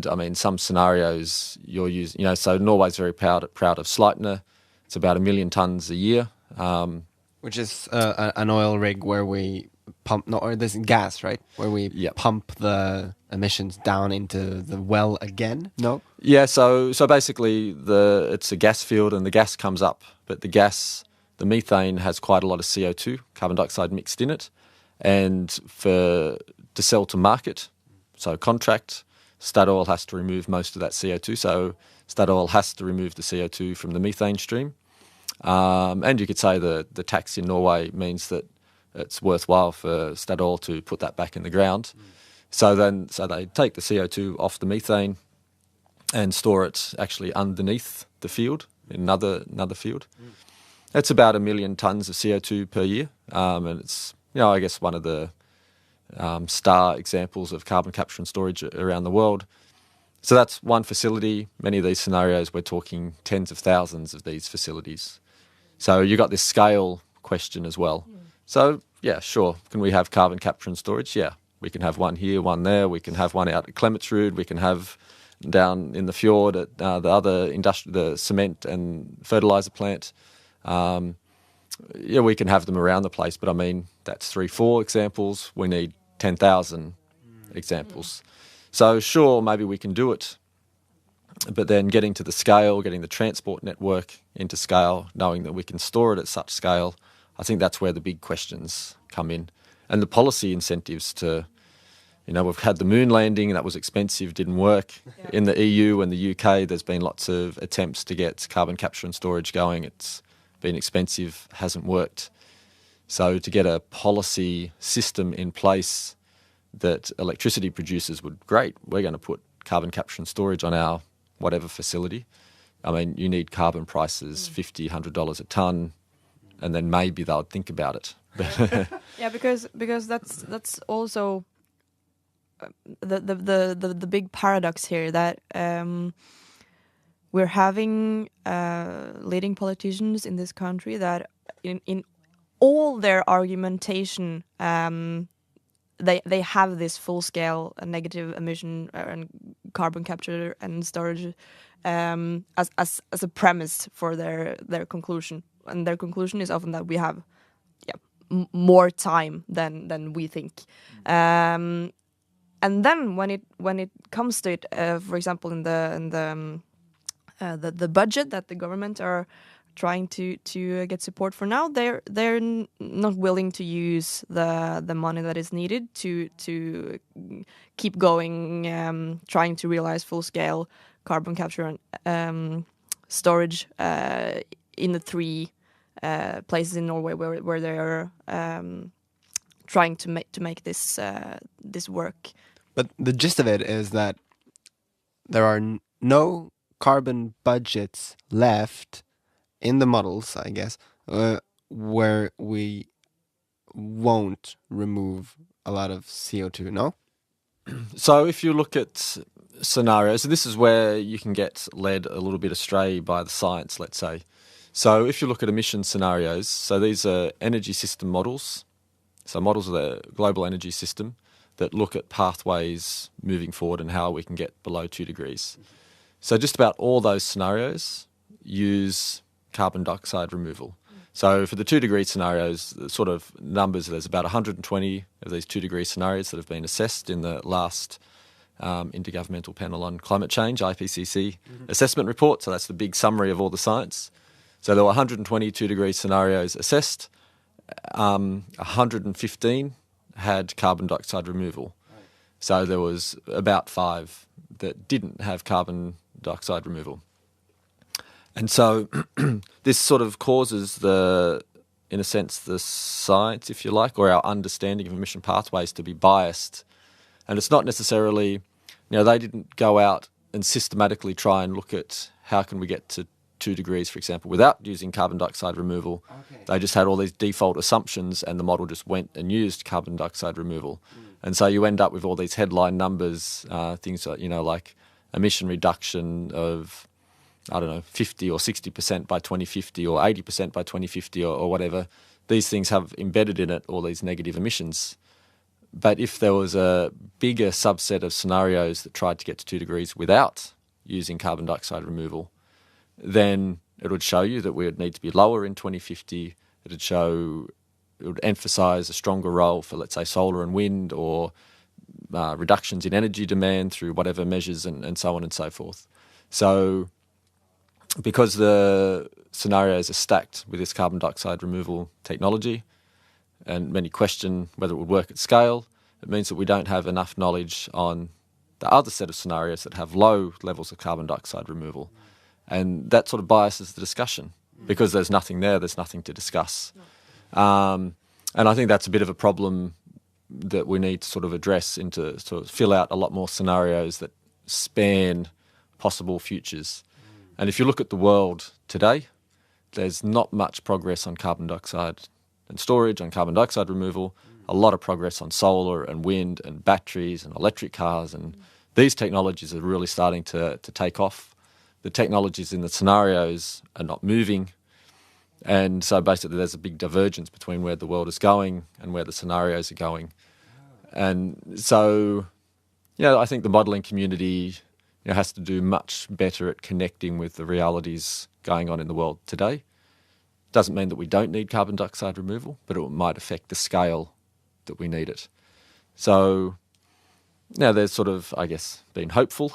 I mean, some scenarios you're using, so Norway's very proud of Sleipner. It's about 1 million tonnes a year. Which is an oil rig where we pump, or this gas, right? Where we pump the emissions down into the well again? No? Yeah, so basically it's a gas field and the gas comes up, but the methane has quite a lot of CO2, carbon dioxide mixed in it. And to sell to market, so contract, Statoil has to remove most of that CO2. So Statoil has to remove the CO2 from the methane stream. And you could say the tax in Norway means that it's worthwhile for Statoil to put that back in the ground. So they take the CO2 off the methane and store it actually underneath the field, in another field. It's about 1 million tonnes of CO2 per year, and it's I guess one of the star examples of carbon capture and storage around the world. So that's one facility. Many of these scenarios, we're talking tens of thousands of these facilities. So you got this scale question as well. So yeah, sure. Can we have carbon capture and storage? Yeah, we can have one here, one there. We can have one out at Clemetsrud. We can have down in the fjord at the other the cement and fertilizer plant. We can have them around the place, but I mean, that's 3-4 examples. We need 10,000 examples. So sure, maybe we can do it, but then getting to the scale, getting the transport network into scale, knowing that we can store it at such scale, I think that's where the big questions come in. And the policy incentives to, we've had the moon landing and that was expensive, didn't work. Yeah. In the EU and the UK, there's been lots of attempts to get carbon capture and storage going. It's been expensive, hasn't worked. So to get a policy system in place that electricity producers would, great, we're going to put carbon capture and storage on our whatever facility. I mean, you need carbon prices, $50, $100 a tonne, and then maybe they'll think about it. Yeah, because that's also the big paradox here, that we're having leading politicians in this country that in all their argumentation, they have this full-scale negative emission and carbon capture and storage as a premise for their conclusion. And their conclusion is often that we have more time than we think. And then when it comes to it, for example, in the budget that the government are trying to get support for now, they're not willing to use the money that is needed to keep going, trying to realize full scale carbon capture and storage in the 3 places in Norway where they are trying to make this work. But the gist of it is that there are no carbon budgets left in the models, I guess, where we won't remove a lot of CO2, no? So if you look at scenarios, and this is where you can get led a little bit astray by the science, let's say. So if you look at emission scenarios, so these are energy system models, so models of the global energy system that look at pathways moving forward and how we can get below 2 degrees. So just about all those scenarios use carbon dioxide removal. So for the 2 degree scenarios, the sort of numbers, there's about 120 of these 2 degree scenarios that have been assessed in the last Intergovernmental Panel on Climate Change, IPCC assessment report. So that's the big summary of all the science. So there were 120 2 degree scenarios assessed. 115 had carbon dioxide removal. Right. So there was about 5 that didn't have carbon dioxide removal. And so this sort of causes in a sense, the science, if you like, or our understanding of emission pathways to be biased. And it's not necessarily, they didn't go out and systematically try and look at how can we get to 2 degrees, for example, without using carbon dioxide removal. Okay. They just had all these default assumptions and the model just went and used carbon dioxide removal. And so you end up with all these headline numbers, things like, like emission reduction of, 50 or 60% by 2050 or 80% by 2050 or whatever. These things have embedded in it all these negative emissions. But if there was a bigger subset of scenarios that tried to get to 2 degrees without using carbon dioxide removal, then it would show you that we would need to be lower in 2050. It would emphasise a stronger role for, let's say, solar and wind, or reductions in energy demand through whatever measures and so on and so forth. So because the scenarios are stacked with this carbon dioxide removal technology, and many question whether it would work at scale, it means that we don't have enough knowledge on the other set of scenarios that have low levels of carbon dioxide removal. And that sort of biases the discussion, because there's nothing there, there's nothing to discuss. And I think that's a bit of a problem that we need to sort of address, into sort of fill out a lot more scenarios that span possible futures. And if you look at the world today, there's not much progress on carbon dioxide and storage, on carbon dioxide removal, a lot of progress on solar and wind and batteries and electric cars, and these technologies are really starting to take off. The technologies in the scenarios are not moving, and so basically there's a big divergence between where the world is going and where the scenarios are going. And so, I think the modelling community has to do much better at connecting with the realities going on in the world today. Doesn't mean that we don't need carbon dioxide removal, but it might affect the scale that we need it. So now there's sort of, I guess, been hopeful.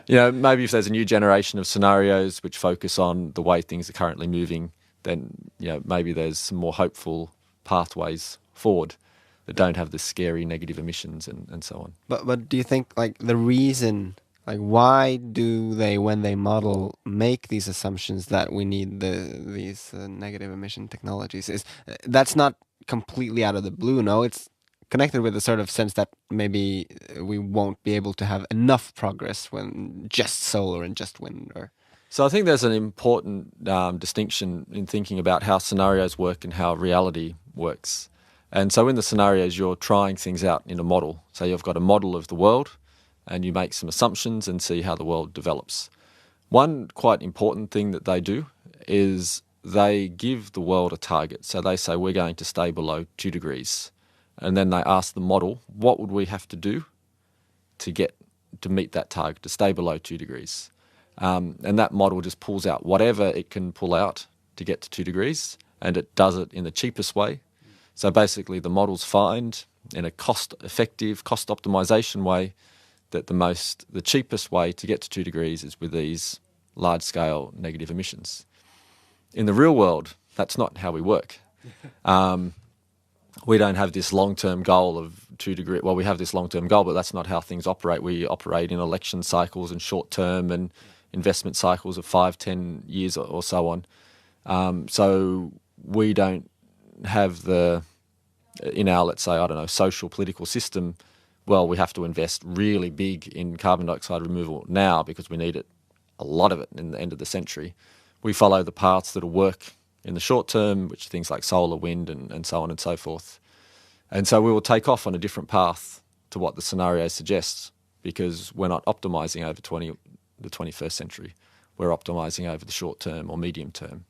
Maybe if there's a new generation of scenarios which focus on the way things are currently moving, then maybe there's some more hopeful pathways forward that don't have the scary negative emissions and so on. But do you think the reason, why do they, when they model, make these assumptions that we need these negative emission technologies? That's not completely out of the blue, no? It's connected with the sort of sense that maybe we won't be able to have enough progress when just solar and just wind are... So I think there's an important distinction in thinking about how scenarios work and how reality works. And so in the scenarios, you're trying things out in a model. So you've got a model of the world and you make some assumptions and see how the world develops. One quite important thing that they do is they give the world a target. So they say, we're going to stay below 2 degrees. And then they ask the model, what would we have to do to meet that target, to stay below 2 degrees? And that model just pulls out whatever it can pull out to get to 2 degrees, and it does it in the cheapest way. So basically the models find in a cost-effective, cost optimization way that the cheapest way to get to 2 degrees is with these large-scale negative emissions. In the real world, that's not how we work. We don't have this long-term goal of 2 degrees. Well, we have this long-term goal, but that's not how things operate. We operate in election cycles and short-term and investment cycles of 5-10 years or so on. So we don't have in our, let's say, social political system, we have to invest really big in carbon dioxide removal now because we need it, a lot of it, in the end of the century. We follow the paths that'll work in the short term, which are things like solar, wind, and so on and so forth. And so we will take off on a different path to what the scenario suggests because we're not optimising over the 21st century. We're optimising over the short term or medium term.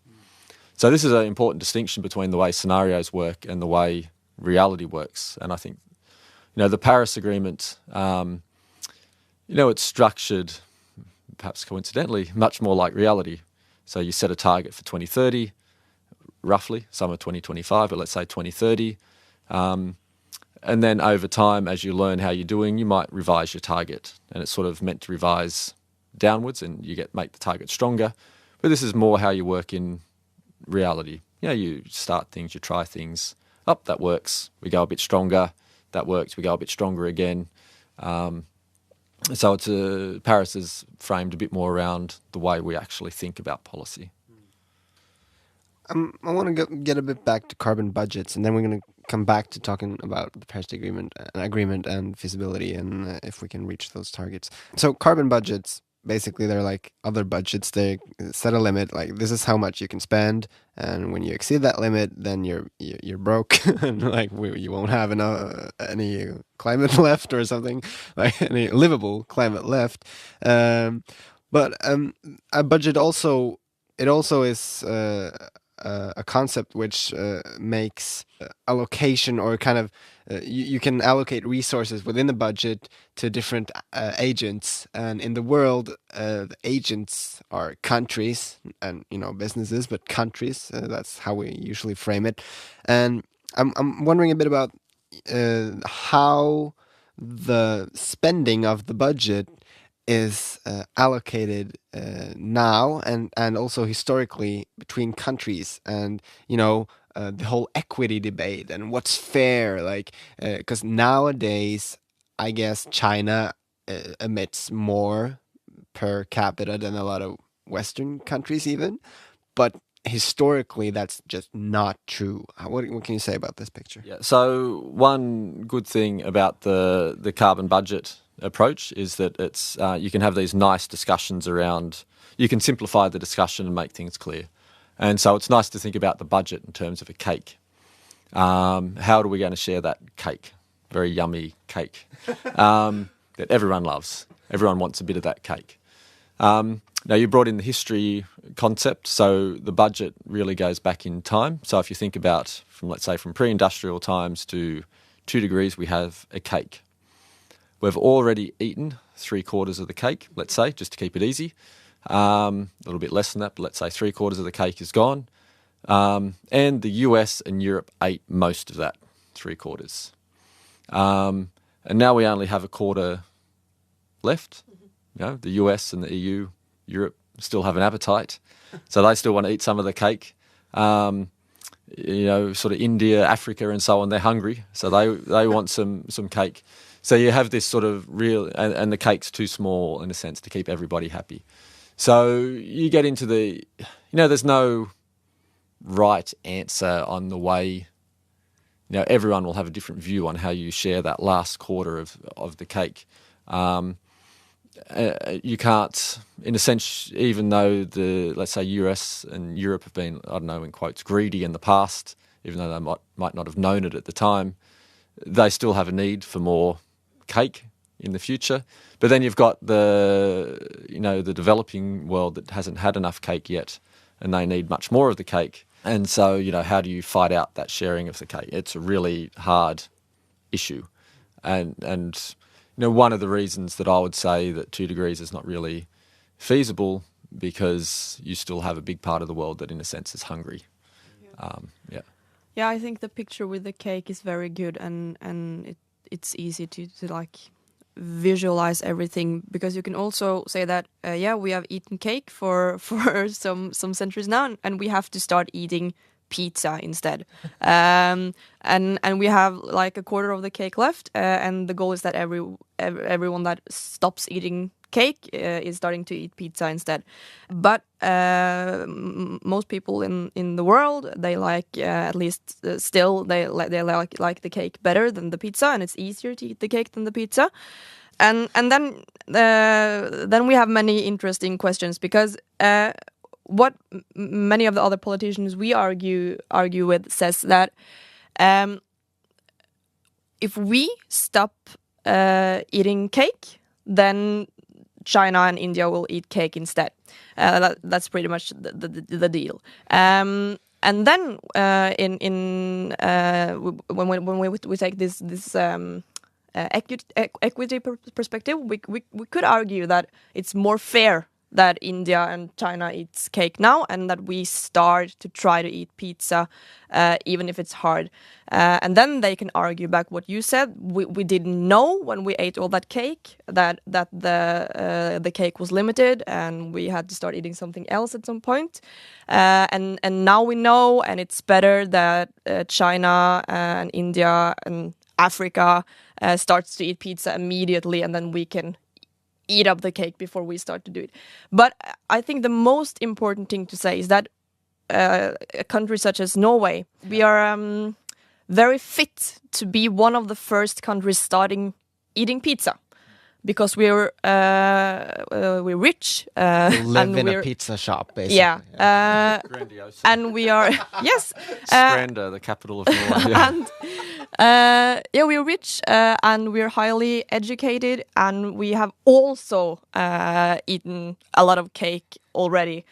So this is an important distinction between the way scenarios work and the way reality works. And I think, the Paris Agreement, it's structured, perhaps coincidentally, much more like reality. So you set a target for 2030, roughly, some are 2025, but let's say 2030. And then over time, as you learn how you're doing, you might revise your target. And it's sort of meant to revise downwards and make the target stronger. But this is more how you work in reality. You start things, you try things. That works. We go a bit stronger. That works. We go a bit stronger again. So Paris is framed a bit more around the way we actually think about policy. I want to get a bit back to carbon budgets, and then we're going to come back to talking about the Paris Agreement and feasibility and if we can reach those targets. So carbon budgets, basically, they're like other budgets. They set a limit, like this is how much you can spend, and when you exceed that limit, then you're broke, and you won't have any climate left or something, like any livable climate left. But a budget also is a concept which makes allocation or kind of you can allocate resources within the budget to different agents, and in the world the agents are countries and businesses, but countries, that's how we usually frame it. And I'm wondering a bit about how the spending of the budget is allocated now and also historically between countries, and the whole equity debate and what's fair, because nowadays I guess China emits more per capita than a lot of Western countries even, but historically that's just not true. What can you say about this picture? Yeah, so one good thing about the carbon budget approach is that it's you can have these nice discussions around, you can simplify the discussion and make things clear. And so it's nice to think about the budget in terms of a cake. How are we going to share that cake? Very yummy cake that everyone loves. Everyone wants a bit of that cake. Now, you brought in the history concept, so the budget really goes back in time. So if you think about, from pre-industrial times to 2 degrees, we have a cake. We've already eaten 3/4 of the cake, let's say, just to keep it easy. A little bit less than that, but let's say 3/4 of the cake is gone. And the US and Europe ate most of that 3/4. And now we only have a quarter left. You know, the US and the EU, Europe still have an appetite, so they still want to eat some of the cake. You know, sort of India, Africa, and so on, they're hungry, so they want some cake. So you have this sort of real, and the cake's too small in a sense to keep everybody happy. So you get into the, you know, there's no right answer on the way. You know, everyone will have a different view on how you share that last quarter of the cake. You can't, in a sense, even though let's say US and Europe have been, I don't know, in quotes, greedy in the past, even though they might not have known it at the time, they still have a need for more cake in the future. But then you've got the developing world that hasn't had enough cake yet, and they need much more of the cake. And so, you know, how do you fight out that sharing of the cake? It's a really hard issue. And you know, one of the reasons that I would say that 2 degrees is not really feasible, because you still have a big part of the world that in a sense is hungry. Yeah, I think the picture with the cake is very good, and it's easy to like visualize everything, because you can also say that we have eaten cake for some centuries now, and we have to start eating pizza instead. And we have like a quarter of the cake left, and the goal is that everyone that stops eating cake is starting to eat pizza instead. But most people in the world, they like at least still they like the cake better than the pizza, and it's easier to eat the cake than the pizza. And then we have many interesting questions, because what many of the other politicians we argue with says that if we stop eating cake, then China and India will eat cake instead. That's pretty much the deal. And then when we take this equity perspective, we could argue that it's more fair that India and China eats cake now, and that we start to try to eat pizza, even if it's hard. And then they can argue back what you said. We didn't know when we ate all that cake that the cake was limited, and we had to start eating something else at some point. And now we know, and it's better that China and India and Africa starts to eat pizza immediately, and then we can eat up the cake before we start to do it. But I think the most important thing to say is that a country such as Norway, we are very fit to be one of the first countries starting eating pizza, because we're rich. We live in a pizza shop, basically. Yeah. And we are yes. Stranda, the capital of Norway. And we're rich, and we're highly educated, and we have also eaten a lot of cake already.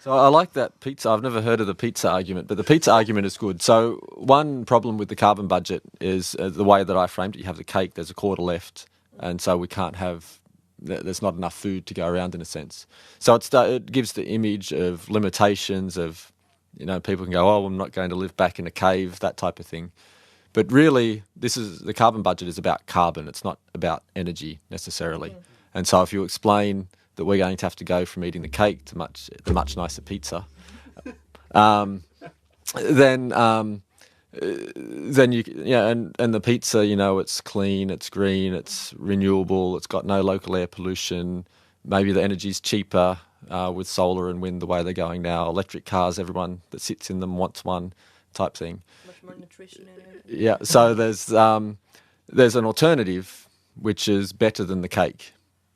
So I like that pizza. I've never heard of the pizza argument, but the pizza argument is good. So one problem with the carbon budget is the way that I framed it. You have the cake, there's a quarter left, and so we can't have, there's not enough food to go around in a sense. So it gives the image of limitations of, you know, people can go, oh, I'm not going to live back in a cave, that type of thing. But really, the carbon budget is about carbon. It's not about energy necessarily. Mm. And so if you explain that we're going to have to go from eating the cake to the much nicer pizza, then the pizza, you know, it's clean, it's green, it's renewable, it's got no local air pollution. Maybe the energy's cheaper with solar and wind the way they're going now. Electric cars, everyone that sits in them wants one, type thing. Much more nutrition in it. Yeah, so there's an alternative which is better than the cake.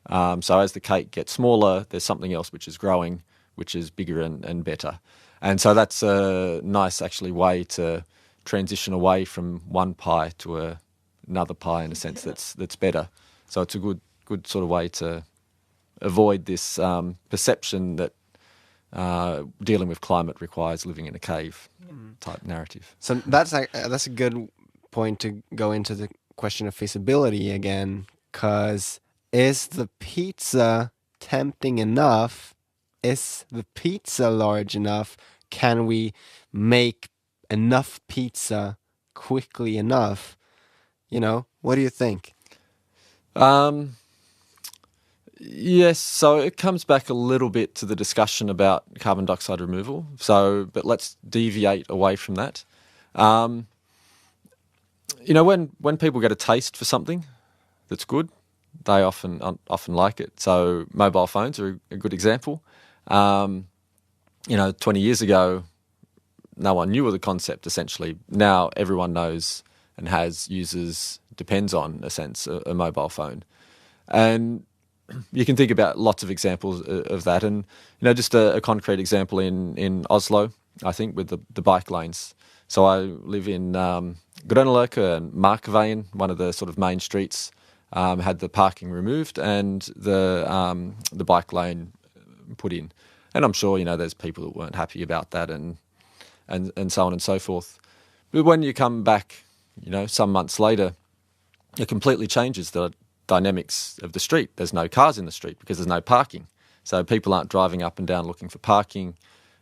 So as the cake gets smaller, there's something else which is growing, which is bigger and better. And so that's a nice actually way to transition away from one pie to another pie in a sense that's better. So it's a good sort of way to avoid this perception that dealing with climate requires living in a cave type narrative. So that's a good point to go into the question of feasibility again, because is the pizza tempting enough? Is the pizza large enough? Can we make enough pizza quickly enough? You know, what do you think? Yes, so it comes back a little bit to the discussion about carbon dioxide removal. But let's deviate away from that. You know, when people get a taste for something that's good, they often like it. So mobile phones are a good example. You know, 20 years ago, no one knew of the concept, essentially. Now everyone knows and depends on, in a sense, a mobile phone. And you can think about lots of examples of that. And, you know, just a concrete example in Oslo, I think, with the bike lanes. So I live in Grønn and Markveien, one of the sort of main streets, had the parking removed and the bike lane put in. And I'm sure, you know, there's people that weren't happy about that and so on and so forth. But when you come back, you know, some months later, it completely changes the dynamics of the street. There's no cars in the street because there's no parking. So people aren't driving up and down looking for parking.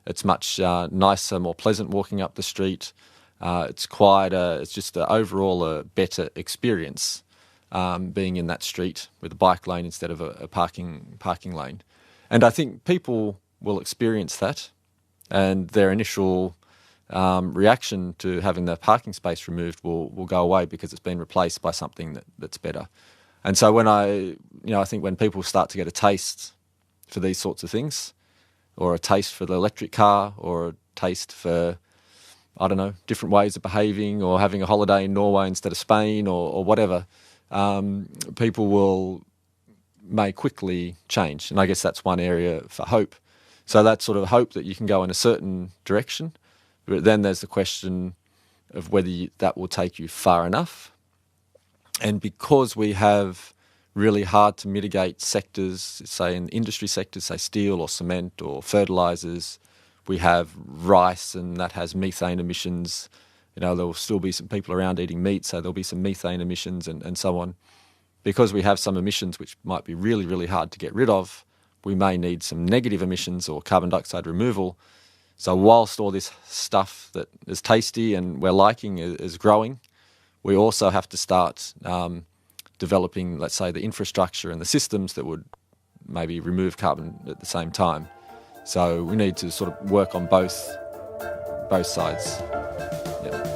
It's much nicer, more pleasant walking up the street. It's quieter. It's just overall a better experience being in that street with a bike lane instead of a parking lane. And I think people will experience that, and their initial reaction to having the parking space removed will go away because it's been replaced by something that's better. And so I think when people start to get a taste for these sorts of things, or a taste for the electric car, or a taste for, I don't know, different ways of behaving, or having a holiday in Norway instead of Spain, or whatever, people may quickly change. And I guess that's one area for hope. So that's sort of hope that you can go in a certain direction, but then there's the question of whether that will take you far enough. And because we have really hard to mitigate sectors, say in industry sectors, say steel or cement or fertilizers, we have rice and that has methane emissions. You know, there will still be some people around eating meat, so there'll be some methane emissions and so on. Because we have some emissions which might be really, really hard to get rid of, we may need some negative emissions or carbon dioxide removal. So whilst all this stuff that is tasty and we're liking is growing, we also have to start developing, let's say, the infrastructure and the systems that would maybe remove carbon at the same time. So we need to sort of work on both sides. Yeah.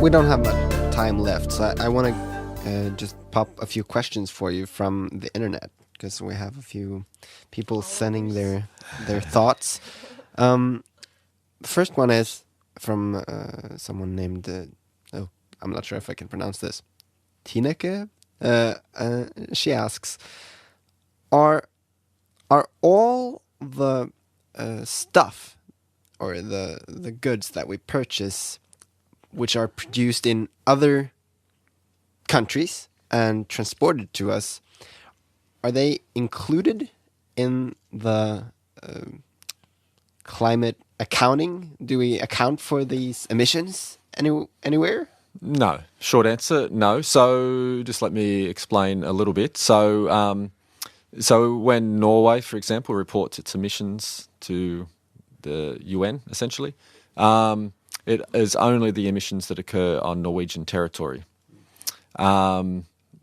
We don't have much time left, so I want to just pop a few questions for you from the internet, because we have a few people sending their thoughts. The first one is from someone named, I'm not sure if I can pronounce this, Tineke. She asks, are all the stuff or the goods that we purchase, which are produced in other countries and transported to us, are they included in the climate accounting? Do we account for these emissions anywhere? No. Short answer, no. So just let me explain a little bit. So when Norway, for example, reports its emissions to the UN, essentially, it is only the emissions that occur on Norwegian territory.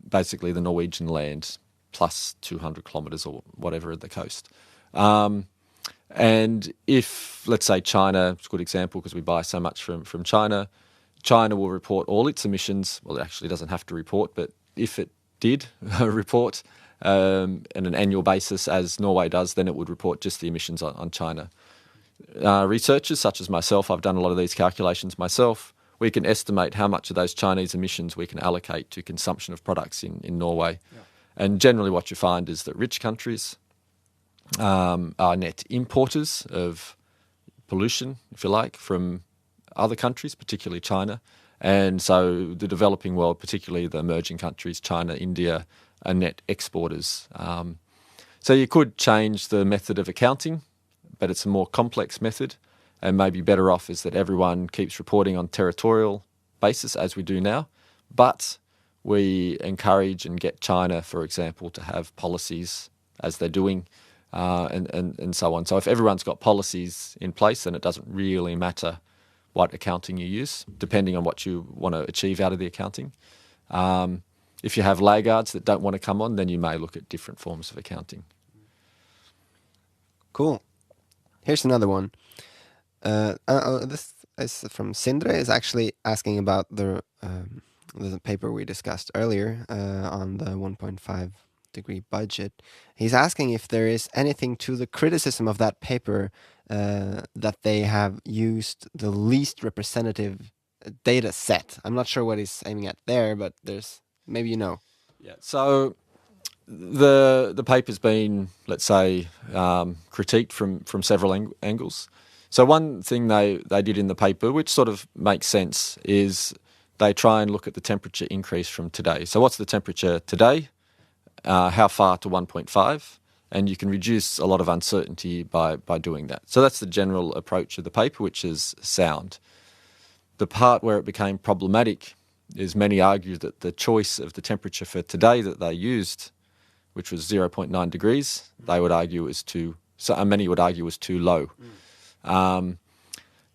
Basically the Norwegian land plus 200 kilometres or whatever at the coast. And if, let's say China, it's a good example because we buy so much from China, China will report all its emissions. Well, it actually doesn't have to report, but if it did report on an annual basis as Norway does, then it would report just the emissions on China. Researchers such as myself, I've done a lot of these calculations myself, we can estimate how much of those Chinese emissions we can allocate to consumption of products in Norway. Yeah. And generally what you find is that rich countries are net importers of pollution, if you like, from other countries, particularly China. And so the developing world, particularly the emerging countries, China, India, are net exporters. So you could change the method of accounting, but it's a more complex method, and maybe better off is that everyone keeps reporting on territorial basis as we do now, but we encourage and get China, for example, to have policies as they're doing, and so on. So if everyone's got policies in place, then it doesn't really matter what accounting you use, depending on what you want to achieve out of the accounting. If you have laggards that don't want to come on, then you may look at different forms of accounting. Cool. Here's another one. This is from Sindre, is actually asking about the paper we discussed earlier on the 1.5 degree budget. He's asking if there is anything to the criticism of that paper that they have used the least representative data set. I'm not sure what he's aiming at there, but there's maybe you know. Yeah. So the paper's been, let's say, critiqued from several angles. So one thing they did in the paper, which sort of makes sense, is they try and look at the temperature increase from today. So what's the temperature today? How far to 1.5? And you can reduce a lot of uncertainty by doing that. So that's the general approach of the paper, which is sound. The part where it became problematic is many argue that the choice of the temperature for today that they used, which was 0.9 degrees, they would argue is many would argue was too low. And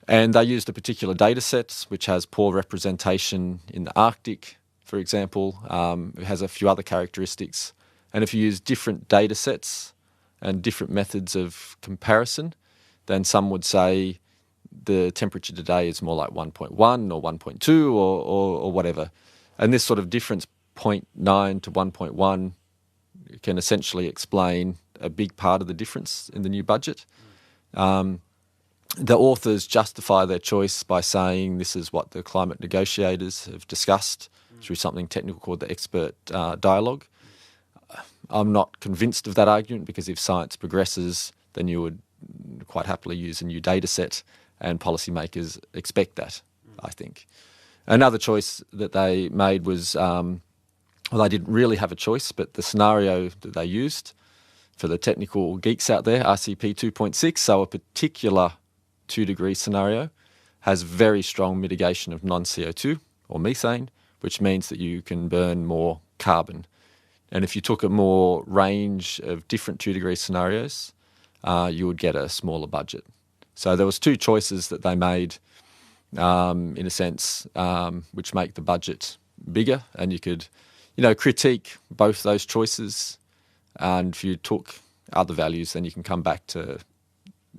they used a particular data set which has poor representation in the Arctic, for example. It has a few other characteristics. And if you use different data sets and different methods of comparison, then some would say the temperature today is more like 1.1 or 1.2 or whatever. And this sort of difference, 0.9 to 1.1, can essentially explain a big part of the difference in the new budget. The authors justify their choice by saying this is what the climate negotiators have discussed through something technical called the expert dialogue. I'm not convinced of that argument, because if science progresses, then you would quite happily use a new data set, and policymakers expect that, I think. Another choice that they made was, they didn't really have a choice, but the scenario that they used for the technical geeks out there, RCP 2.6, so a particular 2-degree scenario, has very strong mitigation of non-CO2 or methane, which means that you can burn more carbon. And if you took a more range of different 2-degree scenarios, you would get a smaller budget. So there was 2 choices that they made, in a sense, which make the budget bigger, and you could, critique both those choices. And if you took other values, then you can come back to,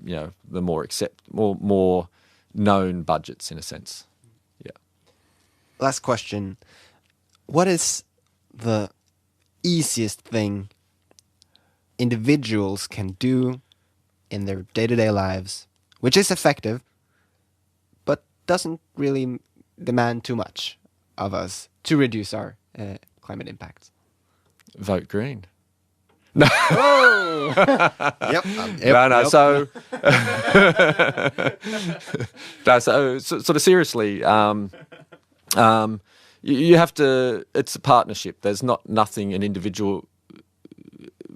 the more known budgets, in a sense. Yeah. Last question. What is the easiest thing individuals can do in their day-to-day lives, which is effective, but doesn't really demand too much of us to reduce our climate impacts? Vote green. No. Oh! Yep. No. So, so sort of seriously, you have to. It's a partnership. There's nothing an individual.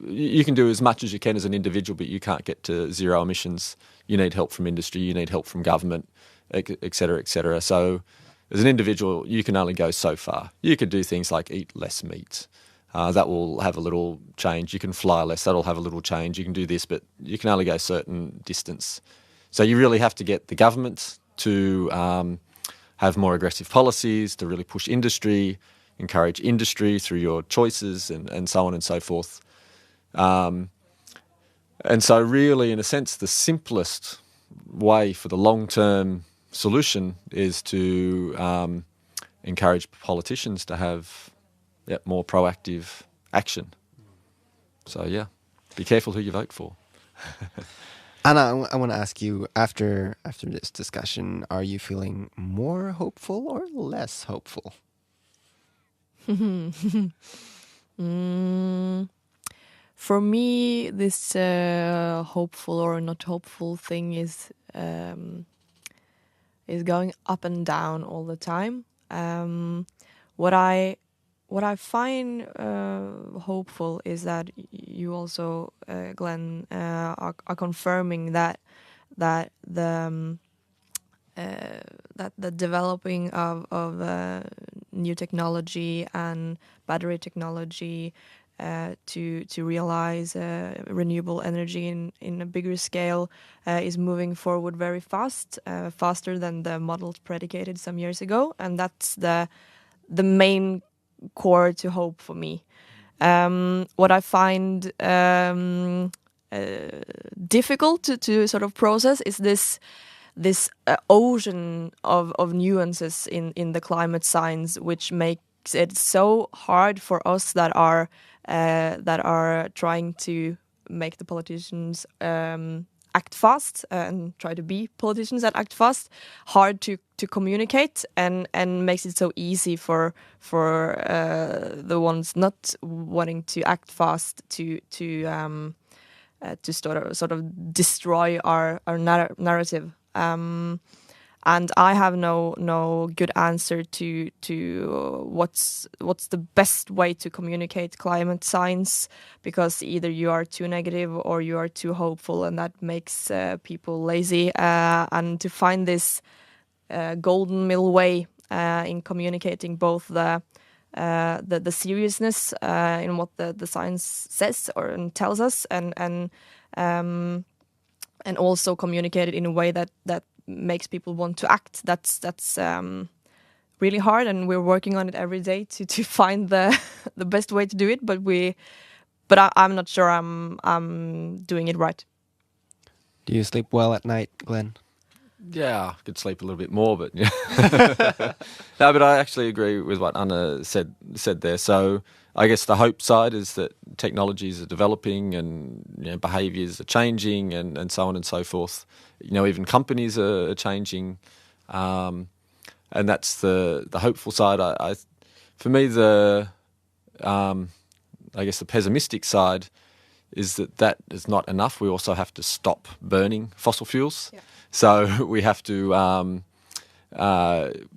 You can do as much as you can as an individual, but you can't get to zero emissions. You need help from industry. You need help from government, et cetera, et cetera. So, as an individual, you can only go so far. You could do things like eat less meat. That will have a little change. You can fly less. That'll have a little change. You can do this, but you can only go a certain distance. So you really have to get the government to have more aggressive policies, to really push industry, encourage industry through your choices, and so on and so forth. And so really, in a sense, the simplest way for the long-term solution is to encourage politicians to have more proactive action. So, be careful who you vote for. Anna, I want to ask you, after this discussion, are you feeling more hopeful or less hopeful? For me, this hopeful or not hopeful thing is going up and down all the time. What what I find hopeful is that you also, Glenn, are confirming that the developing of new technology and battery technology to realize renewable energy in a bigger scale is moving forward very fast, faster than the models predicated some years ago, and that's the main core to hope for me. What I find difficult to sort of process is this ocean of nuances in the climate science, which makes it so hard for us that are trying to make the politicians act fast and try to be politicians that act fast, hard to communicate, and makes it so easy for the ones not wanting to act fast to sort of destroy our narrative. And I have no good answer to what's the best way to communicate climate science, because either you are too negative or you are too hopeful, and that makes people lazy. And to find this golden middle way in communicating both the seriousness in what the science says or tells us, and also communicate it in a way that makes people want to act. That's really hard, and we're working on it every day to find the best way to do it. But I'm not sure I'm doing it right. Do you sleep well at night, Glenn? Yeah, I could sleep a little bit more, but yeah. No, but I actually agree with what Anna said there. So I guess the hope side is that technologies are developing and behaviours are changing and so on and so forth. Even companies are changing, and that's the hopeful side. For me, I guess the pessimistic side is that is not enough. We also have to stop burning fossil fuels. Yeah. So we have to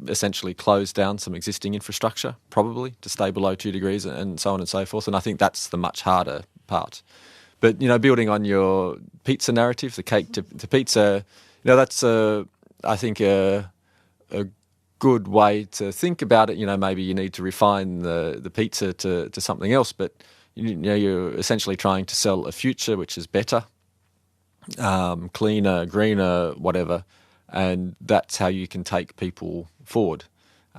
essentially close down some existing infrastructure, probably, to stay below 2 degrees and so on and so forth. And I think that's the much harder part. But, building on your pizza narrative, the cake to pizza, that's, I think, a good way to think about it. Maybe you need to refine the pizza to something else, but, you're essentially trying to sell a future which is better, cleaner, greener, whatever. And that's how you can take people forward,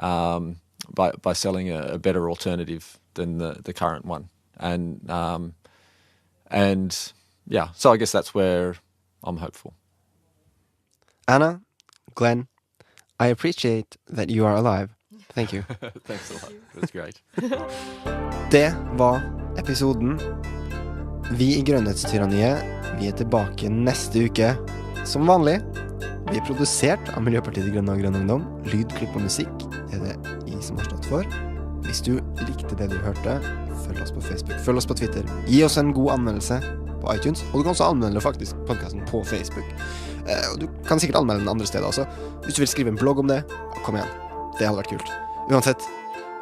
by selling a better alternative than the current one. And yeah, so I guess that's where I'm hopeful. Anna, Glenn, I appreciate that you are alive. Thank you. Thanks a lot. It was great. Det var episoden. Vi i Grønnhetstyranniet, vi er tilbake neste uke, som vanlig. Vi er produsert av Miljøpartiet De Grønne og Grønn Ungdom. Lyd, klipp og musikk er det I som har stått for. Hvis du likte det du hørte, følg oss på Facebook, følg oss på Twitter. Gi oss en god anmeldelse på iTunes, og du kan også anmelde faktisk podcasten på Facebook. Og du kan sikkert anmelde den andre steder også. Hvis du vil skrive en blogg om det, kom igjen. Det hadde vært kult. Uansett,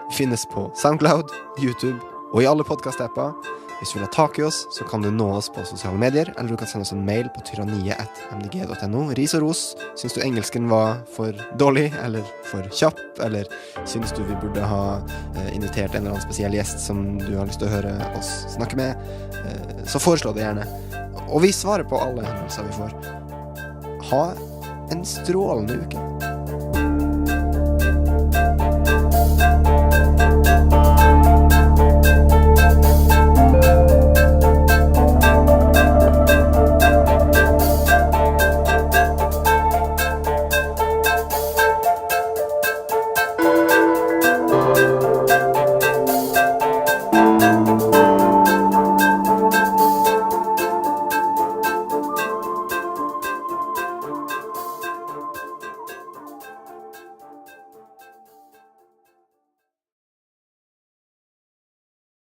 vi finnes på SoundCloud, YouTube og I alle podcast-apper. Hvis du vil ha tak I oss, så kan du nå oss på sosiale medier, eller du kan sende oss en mail på tyranniet@mdg.no. Ris og ros. Syns du engelsken var for dårlig, eller for kjapp, eller syns du vi burde ha invitert en eller annen spesiell gjest som du har lyst til å høre oss snakke med, så foreslå det gjerne. Og vi svarer på alle henvendelser vi får. Ha en strålende uke.